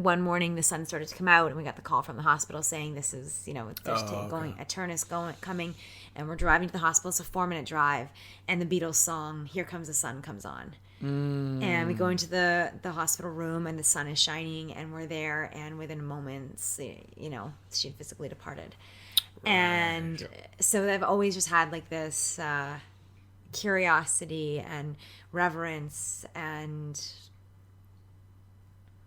one morning the sun started to come out, and we got the call from the hospital saying this is, you know, a turn is coming, and we're driving to the hospital. It's a 4-minute drive, and the Beatles song "Here Comes the Sun" comes on, and we go into the hospital room, and the sun is shining, and we're there, and within moments, you know, she had physically departed. Right. And so I've always just had like this curiosity and reverence and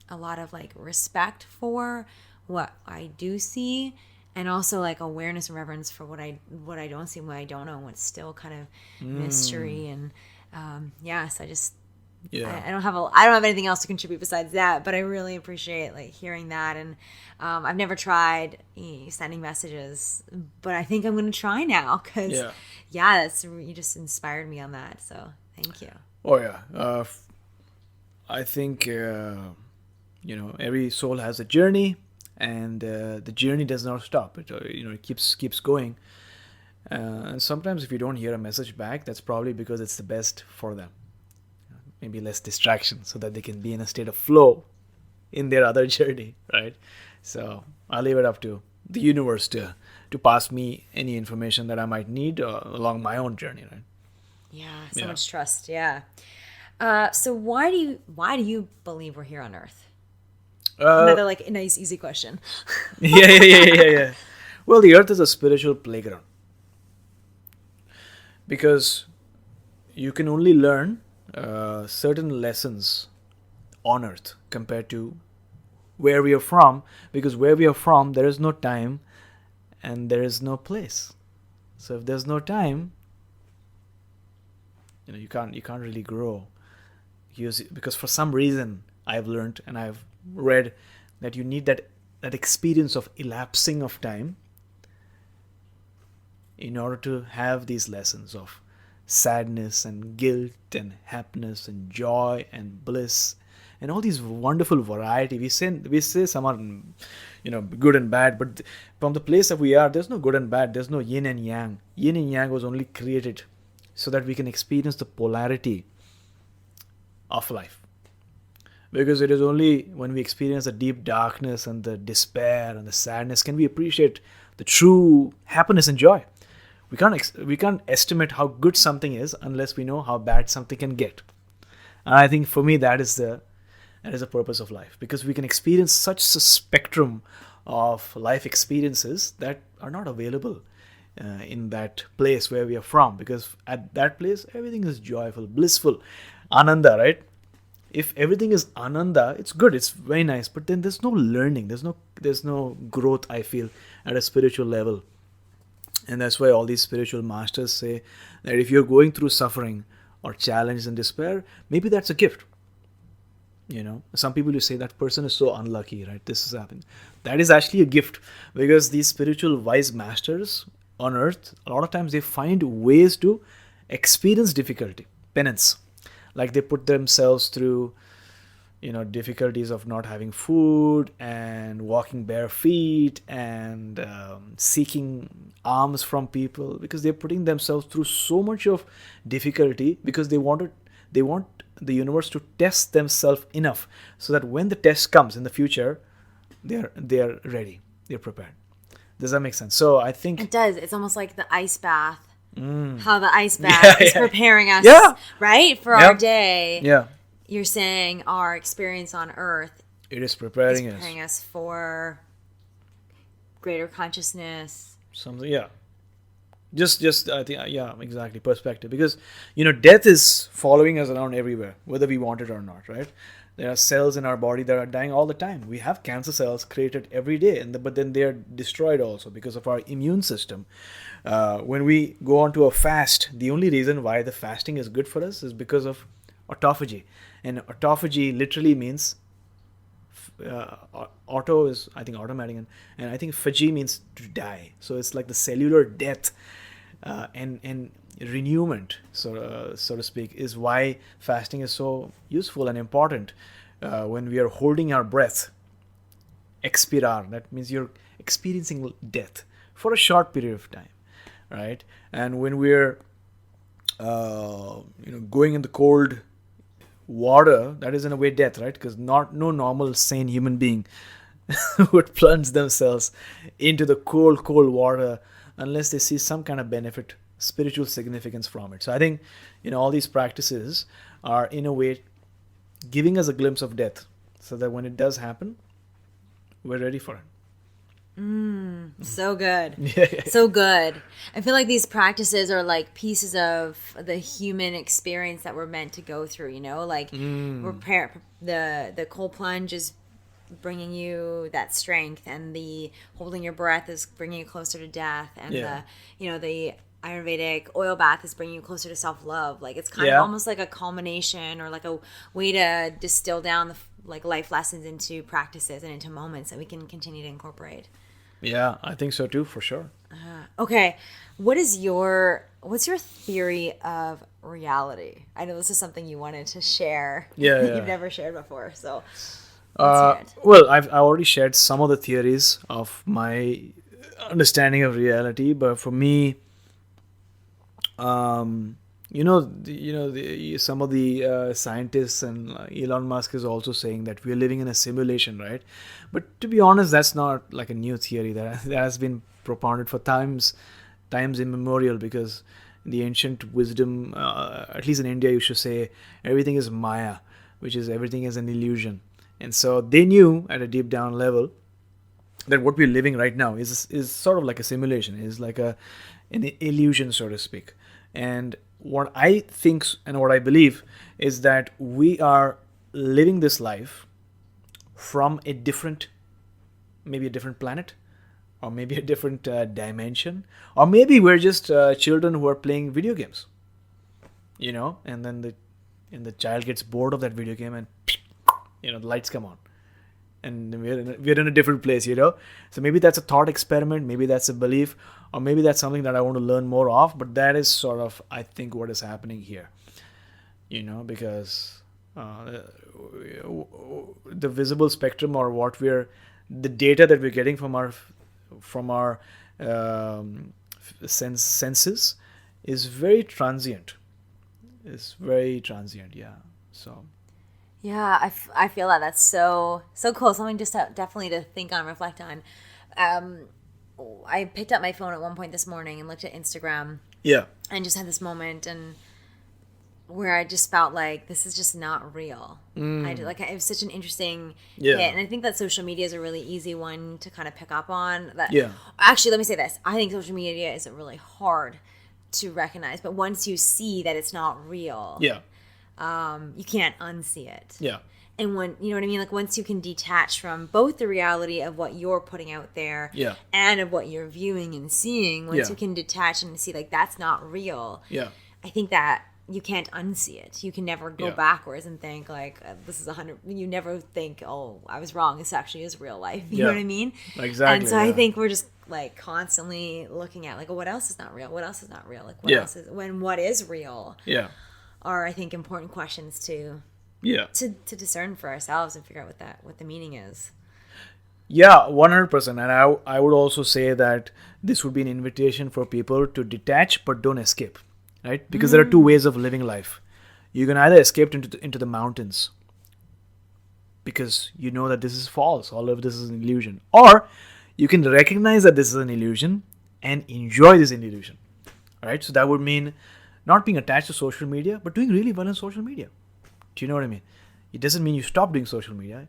a lot of like respect for what I do see, and also like awareness and reverence for what I don't see, what I don't know, and what's still kind of mystery. And so I just I don't have anything else to contribute besides that, but I really appreciate like hearing that. And I've never tried sending messages, but I think I'm going to try now because you just inspired me on that. So thank you. Oh yeah, I think. You know, every soul has a journey, and the journey does not stop. It keeps going. And sometimes if you don't hear a message back, that's probably because it's the best for them. Maybe less distraction, so that they can be in a state of flow in their other journey, right? So I'll leave it up to the universe to pass me any information that I might need along my own journey, right? Yeah, so much trust. Yeah. So why do you believe we're here on Earth? Another like a nice easy question. Yeah. Well, the earth is a spiritual playground, because you can only learn certain lessons on earth compared to where we are from, because where we are from there is no time and there is no place. So if there's no time, you can't really grow. Because for some reason I've learned and I've read that you need that experience of elapsing of time in order to have these lessons of sadness and guilt and happiness and joy and bliss and all these wonderful variety. We say some are good and bad, but from the place that we are, there's no good and bad. There's no yin and yang. Yin and yang was only created so that we can experience the polarity of life. Because it is only when we experience the deep darkness and the despair and the sadness can we appreciate the true happiness and joy. we can't estimate how good something is unless we know how bad something can get. And I think for me that is the purpose of life, because we can experience such a spectrum of life experiences that are not available in that place where we are from, because at that place everything is joyful, blissful, ananda, right? If everything is ananda, it's good, it's very nice, but then there's no learning, there's no growth, I feel, at a spiritual level. And that's why all these spiritual masters say that if you're going through suffering or challenge and despair, maybe that's a gift. Some people will say that person is so unlucky, right? This has happened. That is actually a gift, because these spiritual wise masters on earth, a lot of times they find ways to experience difficulty, penance. Like they put themselves through, difficulties of not having food and walking bare feet and seeking alms from people, because they're putting themselves through so much of difficulty, because they want the universe to test themselves enough so that when the test comes in the future, they're ready, they're prepared. Does that make sense? So I think it does. It's almost like the ice bath. How the ice bath is preparing us, right, for our day. Yeah. You're saying our experience on Earth, it is preparing us for greater consciousness. Something, yeah. Just I think, exactly, perspective, because death is following us around everywhere, whether we want it or not, right? There are cells in our body that are dying all the time. We have cancer cells created every day, but then they are destroyed also because of our immune system. When we go on to a fast, the only reason why the fasting is good for us is because of autophagy, and autophagy literally means auto is, I think, automatic, and I think phagy means to die. So it's like the cellular death and renewment, so to speak, is why fasting is so useful and important. When we are holding our breath, expirar, that means you're experiencing death for a short period of time, right? And when we're going in the cold water, that is in a way death, right? Because no normal sane human being would plunge themselves into the cold water unless they see some kind of benefit, spiritual significance from it. So I think all these practices are in a way giving us a glimpse of death, so that when it does happen, we're ready for it. So good. So good. I feel like these practices are like pieces of the human experience that we're meant to go through, like the cold plunge is bringing you that strength, and the holding your breath is bringing you closer to death, and the Ayurvedic oil bath is bringing you closer to self-love. Like it's kind of almost like a culmination, or like a way to distill down the life lessons into practices and into moments that we can continue to incorporate. Yeah, I think so too, for sure. Okay, what's your theory of reality? I know this is something you wanted to share. Yeah. You've never shared before, so well, I already shared some of the theories of my understanding of reality, but for me, some of the scientists and Elon Musk is also saying that we're living in a simulation, right? But to be honest, that's not like a new theory that has been propounded for times immemorial, because the ancient wisdom, at least in India, you should say everything is Maya, which is everything is an illusion. And so they knew at a deep down level that what we're living right now is sort of like a simulation, is like an illusion, so to speak. And what I think and what I believe is that we are living this life from maybe a different planet, or maybe a different dimension, or maybe we're just children who are playing video games, and then the child gets bored of that video game, and the lights come on, and we're in a different place, So maybe that's a thought experiment, maybe that's a belief, or maybe that's something that I want to learn more of. But that is sort of, I think, what is happening here, because the visible spectrum, or the data that we're getting from our senses is very transient. It's very transient, yeah. So. Yeah, I feel that. That's so cool. Something just definitely to think on, reflect on. I picked up my phone at one point this morning and looked at Instagram Yeah. and just had this moment and where I just felt like this is just not real. It was such an interesting hit, and I think that social media is a really easy one to kind of pick up on. Actually, let me say this: I think social media isn't really hard to recognize, but once you see that it's not real, you can't unsee it. Yeah. And when, you know what I mean? Like once you can detach from both the reality of what you're putting out there and of what you're viewing and seeing, once you can detach and see like that's not real, I think that you can't unsee it. You can never go backwards and think like this is 100. You never think, oh, I was wrong. This actually is real life. You know what I mean? Exactly. And so I think we're just like constantly looking at like, what else is not real? What else is not real? Like what else is what is real? Yeah, are I think important questions to discern for ourselves and figure out what the meaning is. Yeah, 100%. And I would also say that this would be an invitation for people to detach but don't escape. Right? Because there are two ways of living life. You can either escape into the mountains because you know that this is false, all of this is an illusion. Or you can recognize that this is an illusion and enjoy this illusion. Right? So that would mean not being attached to social media, but doing really well on social media. Do you know what I mean? It doesn't mean you stop doing social media,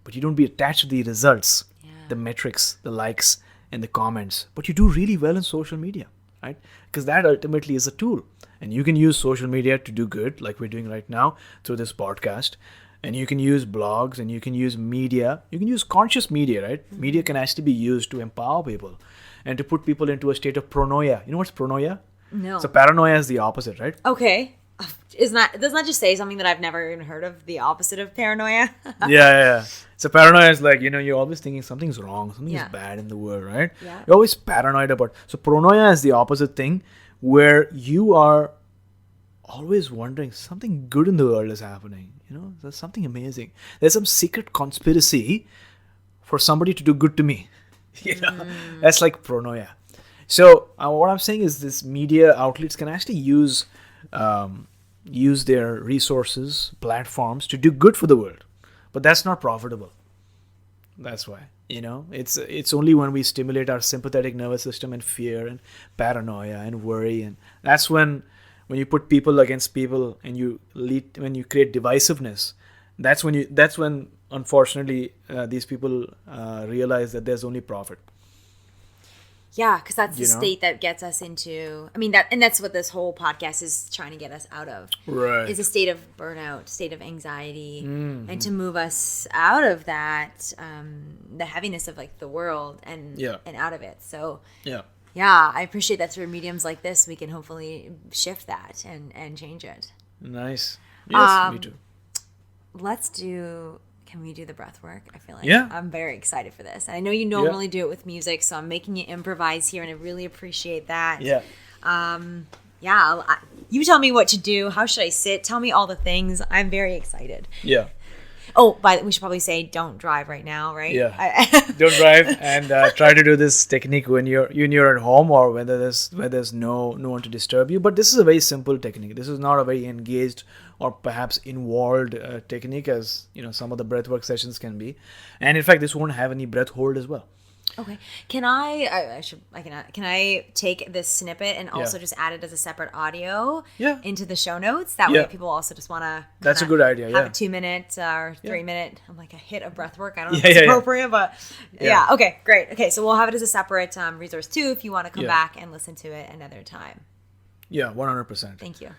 but you don't be attached to the results, the metrics, the likes, and the comments. But you do really well in social media. Right? Because that ultimately is a tool. And you can use social media to do good, like we're doing right now through this podcast. And you can use blogs and you can use media. You can use conscious media, right? Mm-hmm. Media can actually be used to empower people and to put people into a state of pronoia. You know what's pronoia? No. So paranoia is the opposite, right? Okay. Doesn't that just say something that I've never even heard of, the opposite of paranoia? Yeah. So paranoia is like, you're always thinking something's wrong, something is bad in the world, right? Yeah. You're always paranoid about. So pronoia is the opposite thing, where you are always wondering something good in the world is happening. There's something amazing. There's some secret conspiracy for somebody to do good to me. That's like pronoia. So what I'm saying is this media outlets can actually use their resources, platforms to do good for the world. But that's not profitable. That's why. It's only when we stimulate our sympathetic nervous system and fear and paranoia and worry, and that's when you put people against people and when you create divisiveness, that's when unfortunately these people realize that there's only profit. Yeah, because that's the state that gets us into. I mean, that's what this whole podcast is trying to get us out of. Right, is a state of burnout, state of anxiety, and to move us out of that, the heaviness of like the world and out of it. So I appreciate that through mediums like this we can hopefully shift that and change it. Nice. Yes, me too. Can we do the breath work? I feel like I'm very excited for this. And I know you normally do it with music, so I'm making you improvise here, and I really appreciate that. Yeah. You tell me what to do. How should I sit? Tell me all the things. I'm very excited. Yeah. Oh, we should probably say don't drive right now, right? Yeah. Don't drive, and try to do this technique when you're at home or when there's no one to disturb you. But this is a very simple technique. This is not a very engaged or perhaps involved technique as some of the breathwork sessions can be. And in fact, this won't have any breath hold as well. Okay. Can I take this snippet and also just add it as a separate audio into the show notes? That way people also just want to That's a good idea. Have a 2-minute or 3-minute, like a hit of breath work. I don't know if it's appropriate, but okay, great. Okay, so we'll have it as a separate resource too if you want to come back and listen to it another time. Yeah, 100%. Thank you.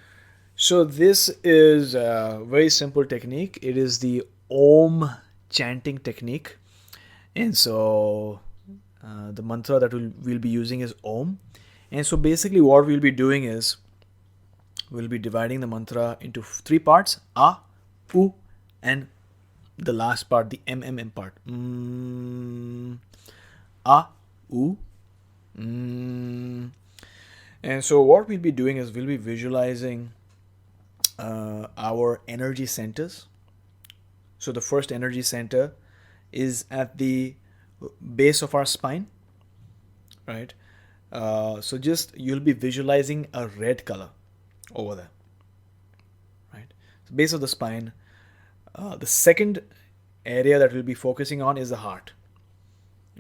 So this is a very simple technique. It is the Om chanting technique. And so the mantra that we'll be using is Om. And so basically what we'll be doing is we'll be dividing the mantra into 3 parts. A, U, and the last part, the MMM part. A, U, And so what we'll be doing is we'll be visualizing our energy centers. So the first energy center is at the base of our spine, right? So just you'll be visualizing a red color over there, right? So base of the spine. The second area that we'll be focusing on is the heart.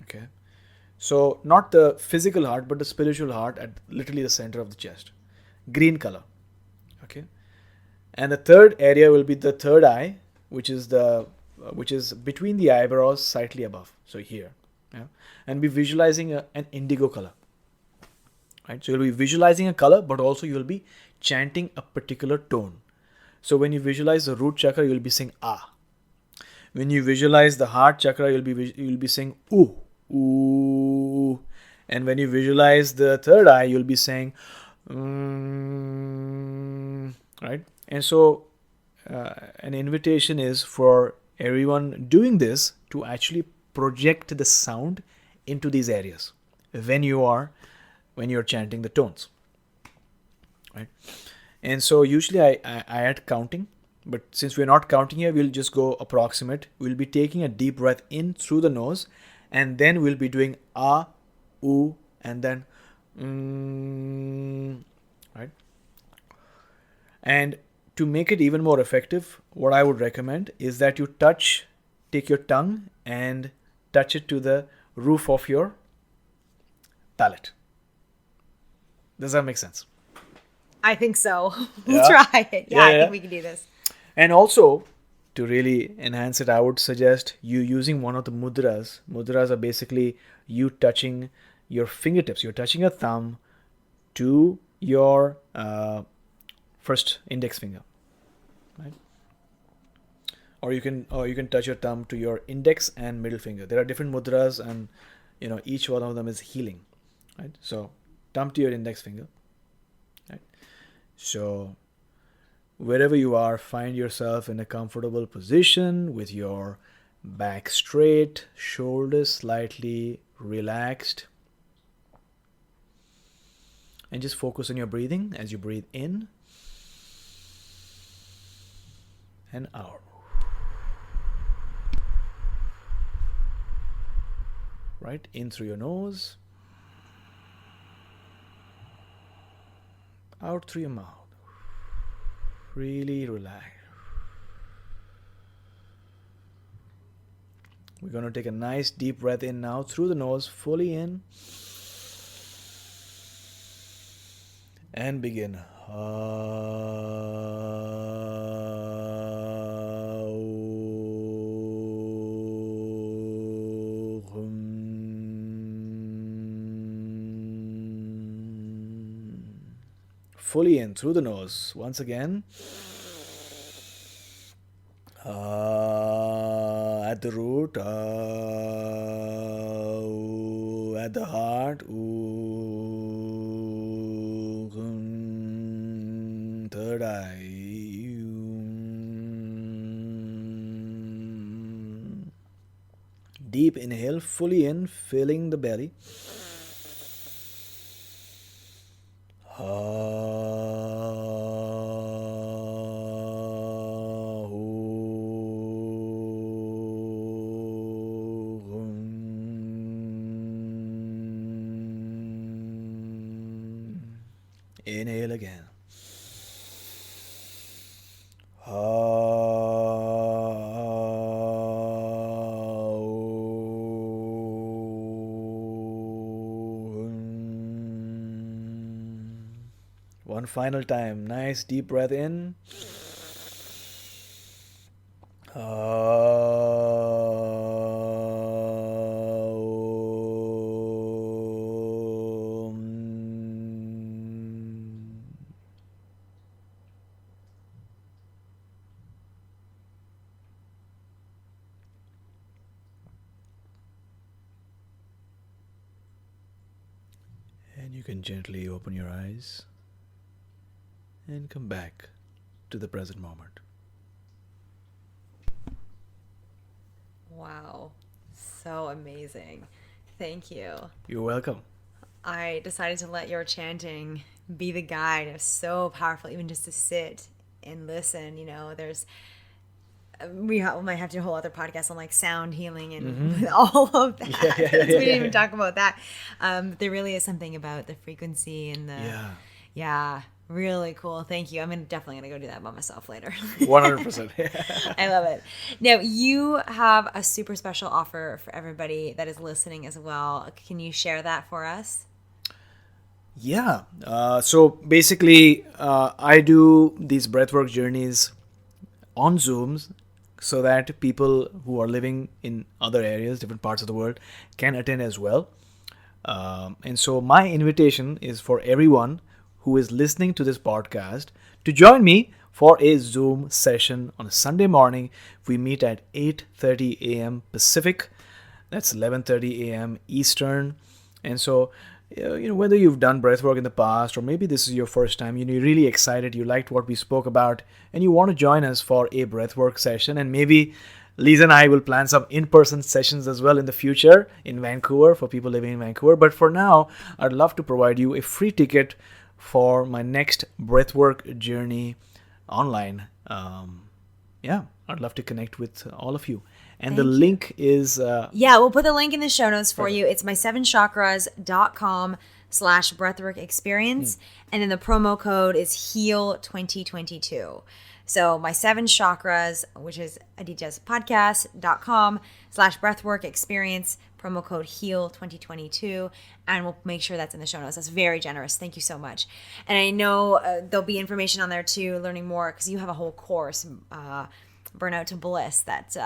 Okay. So not the physical heart, but the spiritual heart at literally the center of the chest. Green color. Okay. And the third area will be the third eye, which is between the eyebrows, slightly above. So here. Yeah. And be visualizing an indigo color. Right. So you'll be visualizing a color, but also you'll be chanting a particular tone. So when you visualize the root chakra, you'll be saying ah. When you visualize the heart chakra, you'll be saying ooh, ooh. And when you visualize the third eye, you'll be saying right. And so an invitation is for everyone doing this to actually project the sound into these areas when you're chanting the tones, right? And so usually I add counting, but since we're not counting here, we'll just go approximate. We'll be taking a deep breath in through the nose, and then we'll be doing ah, ooh, and then right? And to make it even more effective, what I would recommend is that you take your tongue and touch it to the roof of your palate. Does that make sense? I think so. We'll try it. Yeah, I think we can do this. And also, to really enhance it, I would suggest you using one of the mudras. Mudras are basically you touching your fingertips. You're touching your thumb to your first index finger, right? Or you can touch your thumb to your index and middle finger. There are different mudras, and each one of them is healing, right? So thumb to your index finger, right? So wherever you are, find yourself in a comfortable position with your back straight, shoulders slightly relaxed, and just focus on your breathing as you breathe in and out. Right? In through your nose, out through your mouth. Really relax. We're going to take a nice deep breath in now through the nose, fully in. And begin. Fully in through the nose. Once again. At the root. At the heart. Third eye. Deep inhale, fully in, filling the belly. Inhale again. One final time. Nice deep breath in. And you can gently open your eyes and come back to the present moment. Wow. So amazing. Thank you. You're welcome. I decided to let your chanting be the guide. It was so powerful, even just to sit and listen. We might have to do a whole other podcast on like sound healing and all of that. We didn't even talk about that. There really is something about the frequency and Yeah, really cool. Thank you. Definitely going to go do that by myself later. 100%. I love it. Now, you have a super special offer for everybody that is listening as well. Can you share that for us? Yeah. So basically, I do these breathwork journeys on Zooms so that people who are living in other areas, different parts of the world, can attend as well. And so my invitation is for everyone who is listening to this podcast to join me for a Zoom session on a Sunday morning. We meet at 8:30 a.m. Pacific. That's 11:30 a.m. Eastern. And so, whether you've done breathwork in the past or maybe this is your first time, you're really excited, you liked what we spoke about, and you want to join us for a breathwork session, and maybe Lisa and I will plan some in-person sessions as well in the future in Vancouver for people living in Vancouver. But for now, I'd love to provide you a free ticket for my next breathwork journey online. I'd love to connect with all of you. And the link is... yeah, we'll put the link in the show notes for you. It's my7chakras.com/breathwork experience. And then the promo code is HEAL2022. So my 7 chakras, which is adityaspodcast.com/breathwork experience, promo code HEAL2022, and we'll make sure that's in the show notes. That's very generous. Thank you so much. And I know there'll be information on there too, learning more, because you have a whole course, Burnout to Bliss, that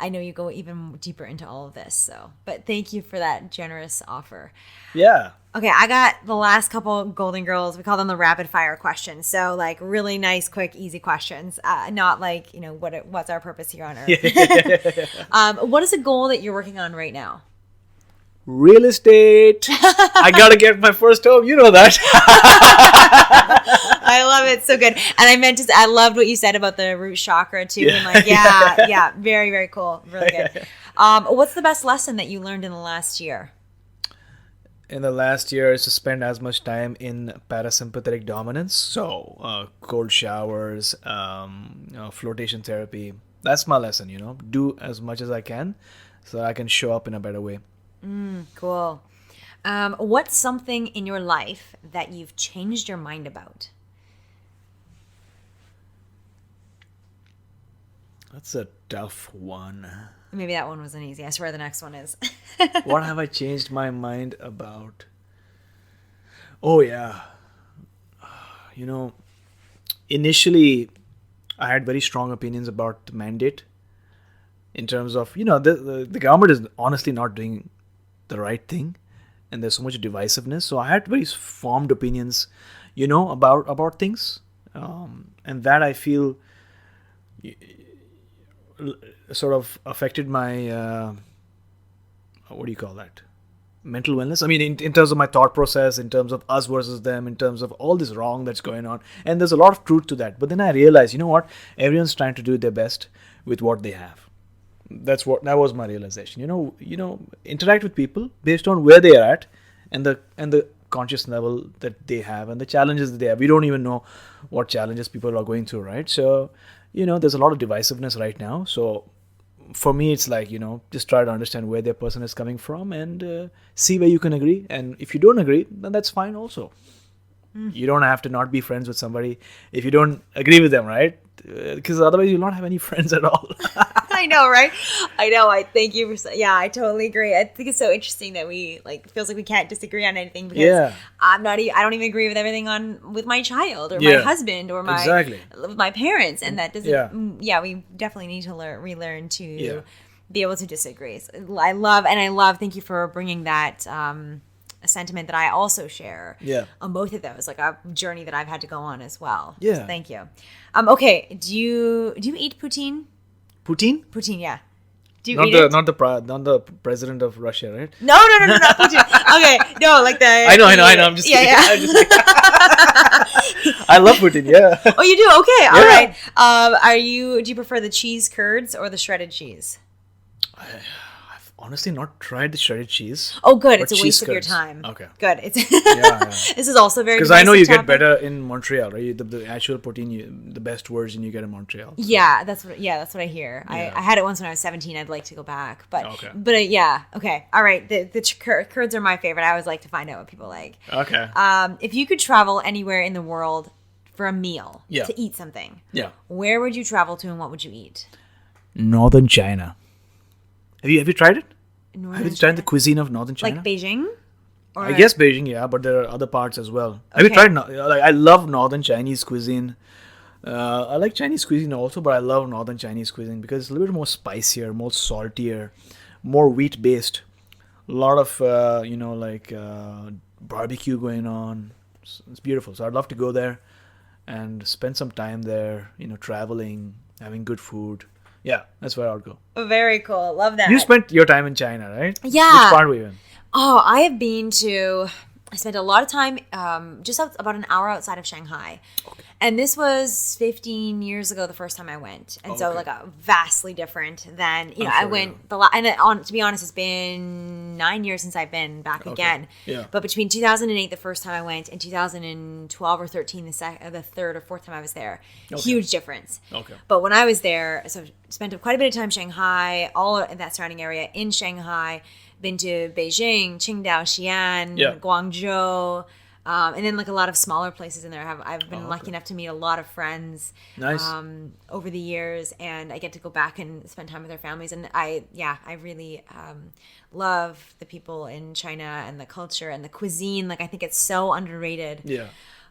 I know you go even deeper into all of this. So, but thank you for that generous offer. Yeah. Okay, I got the last couple Golden Girls. We call them the rapid fire questions. So, like, really nice, quick, easy questions. Not like, what's our purpose here on Earth? What is a goal that you're working on right now? Real estate. I gotta get my first home. You know that. I love it. So good. And I loved what you said about the root chakra too. Yeah. And like, yeah, very, very cool. Really good. What's the best lesson that you learned in the last year? In the last year is to spend as much time in parasympathetic dominance. So cold showers, flotation therapy. That's my lesson, do as much as I can so that I can show up in a better way. Cool. What's something in your life that you've changed your mind about? That's a tough one. Maybe that one wasn't easy. I swear the next one is. What have I changed my mind about? Oh, yeah. Initially, I had very strong opinions about the mandate in terms of, the government is honestly not doing the right thing. And there's so much divisiveness. So I had very formed opinions, about things. And that I feel sort of affected my, what do you call that? Mental wellness. I mean, in terms of my thought process, in terms of us versus them, in terms of all this wrong that's going on. And there's a lot of truth to that. But then I realized, you know what? Everyone's trying to do their best with what they have. That was my realization. Interact with people based on where they are at and the conscious level that they have and the challenges that they have. We don't even know what challenges people are going through, right? So, there's a lot of divisiveness right now. So for me, it's like, just try to understand where their person is coming from and see where you can agree. And if you don't agree, then that's fine also. You don't have to not be friends with somebody if you don't agree with them, right? Because otherwise you'll not have any friends at all. I know, right? I know. I thank you for. Yeah, I totally agree. I think it's so interesting that we feels like we can't disagree on anything because I don't even agree with everything with my child or my husband or with my parents, and that doesn't. Yeah, we definitely need to relearn to be able to disagree. So I love. Thank you for bringing that. A sentiment that I also share on both of those, like a journey that I've had to go on as well. Yeah. So thank you. Okay. Do you eat poutine? Poutine? Poutine, yeah. Do you not eat the it? not the president of Russia, right? No, not poutine. Okay, no, like the. I know. I'm just kidding. Yeah. I'm just kidding. I love poutine. Yeah. Oh, you do? Okay, all right. Do you prefer the cheese curds or the shredded cheese? honestly not tried the shredded cheese. Oh, good. but It's a waste cheese of your curds. time. Okay. Good. It's Yeah. This is also very Because I know divisive you get topic. better in Montreal, right? The actual protein, the best version you get in Montreal. So. Yeah, that's what I hear. Yeah. I had it once when I was 17. I'd like to go back, but Okay. yeah, okay, all right. The curds are my favorite. I always like to find out what people like. Okay. If you could travel anywhere in the world for a meal Yeah. to eat something, Yeah. where would you travel to and what would you eat? Northern China. Have you tried it? Northern Have you tried the cuisine of Northern China? like Beijing? Or I guess Beijing, yeah, but there are other parts as well. Have you tried? Like, I love Northern Chinese cuisine. I like Chinese cuisine also, but I love Northern Chinese cuisine because it's a little bit more spicier, more saltier, more wheat based. A lot of barbecue going on. It's beautiful. So I'd love to go there and spend some time there. Traveling, having good food. Yeah, that's where I'd go. Very cool. Love that. You spent your time in China, right? Yeah. Which part were you in? Oh, I spent a lot of time just about an hour outside of Shanghai. Okay. And this was 15 years ago the first time I went. And so okay. like vastly different than, I'm I sure, went, to be honest, it's been 9 years since I've been back again. Yeah. But between 2008, the first time I went, and 2012 or 13, the third or fourth time I was there, huge difference. Okay. But when I was there, so spent quite a bit of time in Shanghai, all in that surrounding area in Shanghai, been to Beijing, Qingdao, Xi'an, Guangzhou, and then like a lot of smaller places in there. I've been lucky enough to meet a lot of friends over the years, and I get to go back and spend time with their families. And I really love the people in China and the culture and the cuisine. Like I think it's so underrated. Yeah.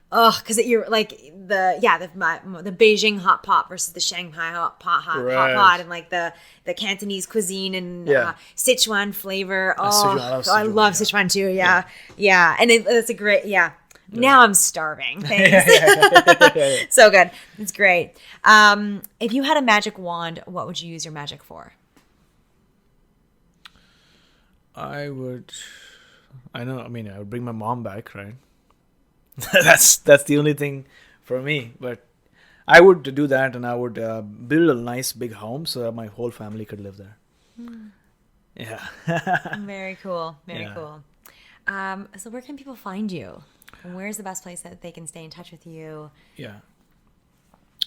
Oh, because you're like the Beijing hot pot versus the Shanghai hot pot, and like the Cantonese cuisine and Sichuan flavor. Oh, I love Sichuan too. Yeah, and it's a great Now I'm starving. Thanks. So good. It's great. If you had a magic wand, what would you use your magic for? I would bring my mom back, right? that's the only thing for me. But I would do that, and I would build a nice big home so that my whole family could live there. Yeah. Very cool. Very cool. So where can people find you? Where's the best place that they can stay in touch with you? Yeah.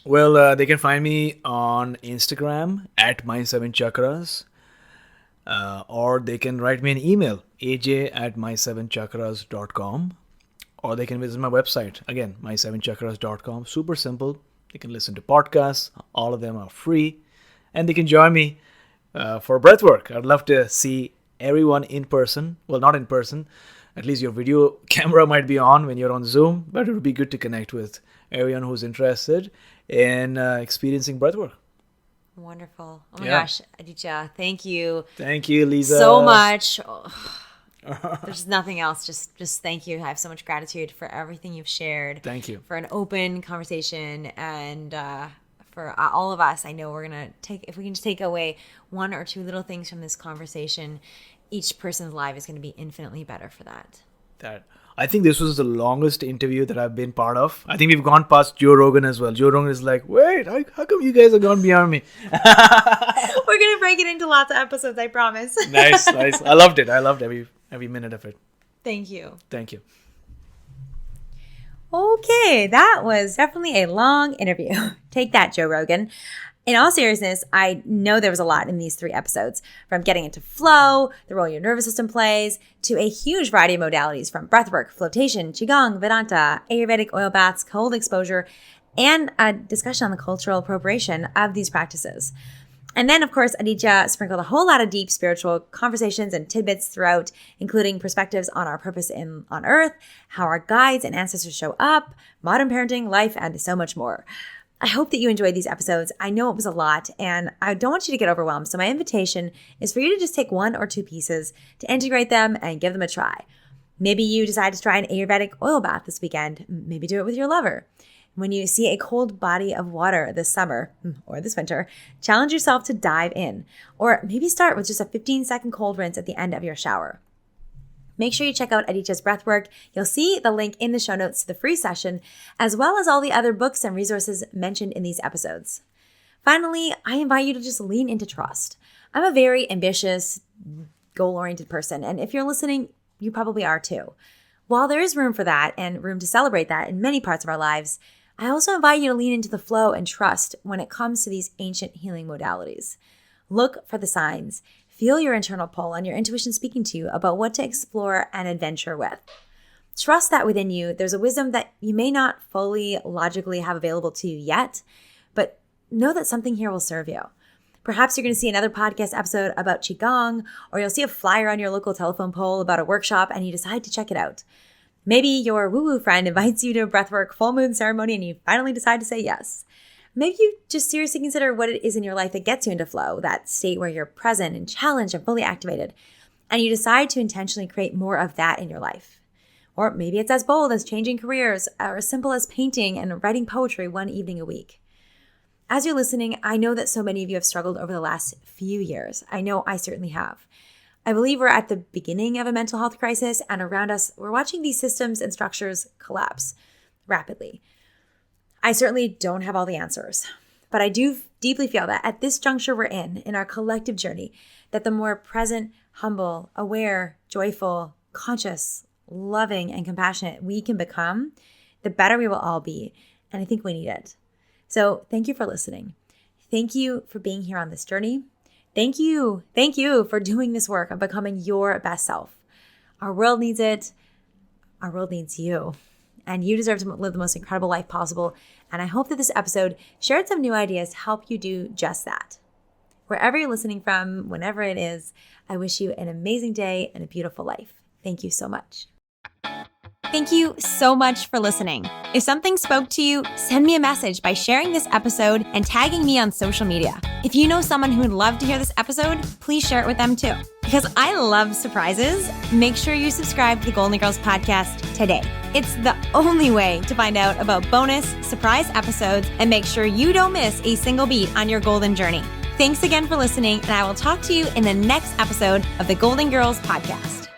Well, they can find me on Instagram at my7chakras, or they can write me an email, aj@my7chakras.com. Or they can visit my website, again, my7chakras.com. Super simple. They can listen to podcasts. All of them are free. And they can join me for breathwork. I'd love to see everyone in person. Well, not in person. At least your video camera might be on when you're on Zoom. But it would be good to connect with everyone who's interested in experiencing breathwork. Wonderful. Oh my gosh, Aditya, thank you. Thank you, Lisa. So much. Oh. There's nothing else. Just thank you. I have so much gratitude for everything you've shared. Thank you. For an open conversation, and for all of us. I know we're going to if we can just take away one or two little things from this conversation, each person's life is going to be infinitely better for that. I think this was the longest interview that I've been part of. I think we've gone past Joe Rogan as well. Joe Rogan is like, wait, how come you guys have gone beyond me? We're going to break it into lots of episodes, I promise. Nice. I loved it. I loved every minute of it. Thank you. Thank you. Okay, that was definitely a long interview. Take that, Joe Rogan. In all seriousness, I know there was a lot in these 3 episodes, from getting into flow, the role your nervous system plays, to a huge variety of modalities from breathwork, flotation, qigong, Vedanta, Ayurvedic oil baths, cold exposure, and a discussion on the cultural appropriation of these practices. And then, of course, Aditya sprinkled a whole lot of deep spiritual conversations and tidbits throughout, including perspectives on our purpose on Earth, how our guides and ancestors show up, modern parenting, life, and so much more. I hope that you enjoyed these episodes. I know it was a lot, and I don't want you to get overwhelmed. So my invitation is for you to just take 1 or 2 pieces to integrate them and give them a try. Maybe you decide to try an Ayurvedic oil bath this weekend. Maybe do it with your lover. When you see a cold body of water this summer or this winter, challenge yourself to dive in. Or maybe start with just a 15-second cold rinse at the end of your shower. Make sure you check out Aditya's Breathwork. You'll see the link in the show notes to the free session, as well as all the other books and resources mentioned in these episodes. Finally, I invite you to just lean into trust. I'm a very ambitious, goal-oriented person, and if you're listening, you probably are too. While there is room for that and room to celebrate that in many parts of our lives, I also invite you to lean into the flow and trust when it comes to these ancient healing modalities. Look for the signs. Feel your internal pull and your intuition speaking to you about what to explore and adventure with. Trust that within you, there's a wisdom that you may not fully logically have available to you yet, but know that something here will serve you. Perhaps you're going to see another podcast episode about Qigong, or you'll see a flyer on your local telephone pole about a workshop and you decide to check it out. Maybe your woo-woo friend invites you to a breathwork full moon ceremony and you finally decide to say yes. Maybe you just seriously consider what it is in your life that gets you into flow, that state where you're present and challenged and fully activated, and you decide to intentionally create more of that in your life. Or maybe it's as bold as changing careers, or as simple as painting and writing poetry one evening a week. As you're listening, I know that so many of you have struggled over the last few years. I know I certainly have. I believe we're at the beginning of a mental health crisis, and around us, we're watching these systems and structures collapse rapidly. I certainly don't have all the answers, but I do deeply feel that at this juncture we're in our collective journey, that the more present, humble, aware, joyful, conscious, loving, and compassionate we can become, the better we will all be. And I think we need it. So thank you for listening. Thank you for being here on this journey. Thank you for doing this work of becoming your best self. Our world needs it. Our world needs you. And you deserve to live the most incredible life possible. And I hope that this episode shared some new ideas to help you do just that. Wherever you're listening from, whenever it is, I wish you an amazing day and a beautiful life. Thank you so much. Thank you so much for listening. If something spoke to you, send me a message by sharing this episode and tagging me on social media. If you know someone who would love to hear this episode, please share it with them too. Because I love surprises, make sure you subscribe to the Golden Girls podcast today. It's the only way to find out about bonus surprise episodes and make sure you don't miss a single beat on your golden journey. Thanks again for listening, and I will talk to you in the next episode of the Golden Girls podcast.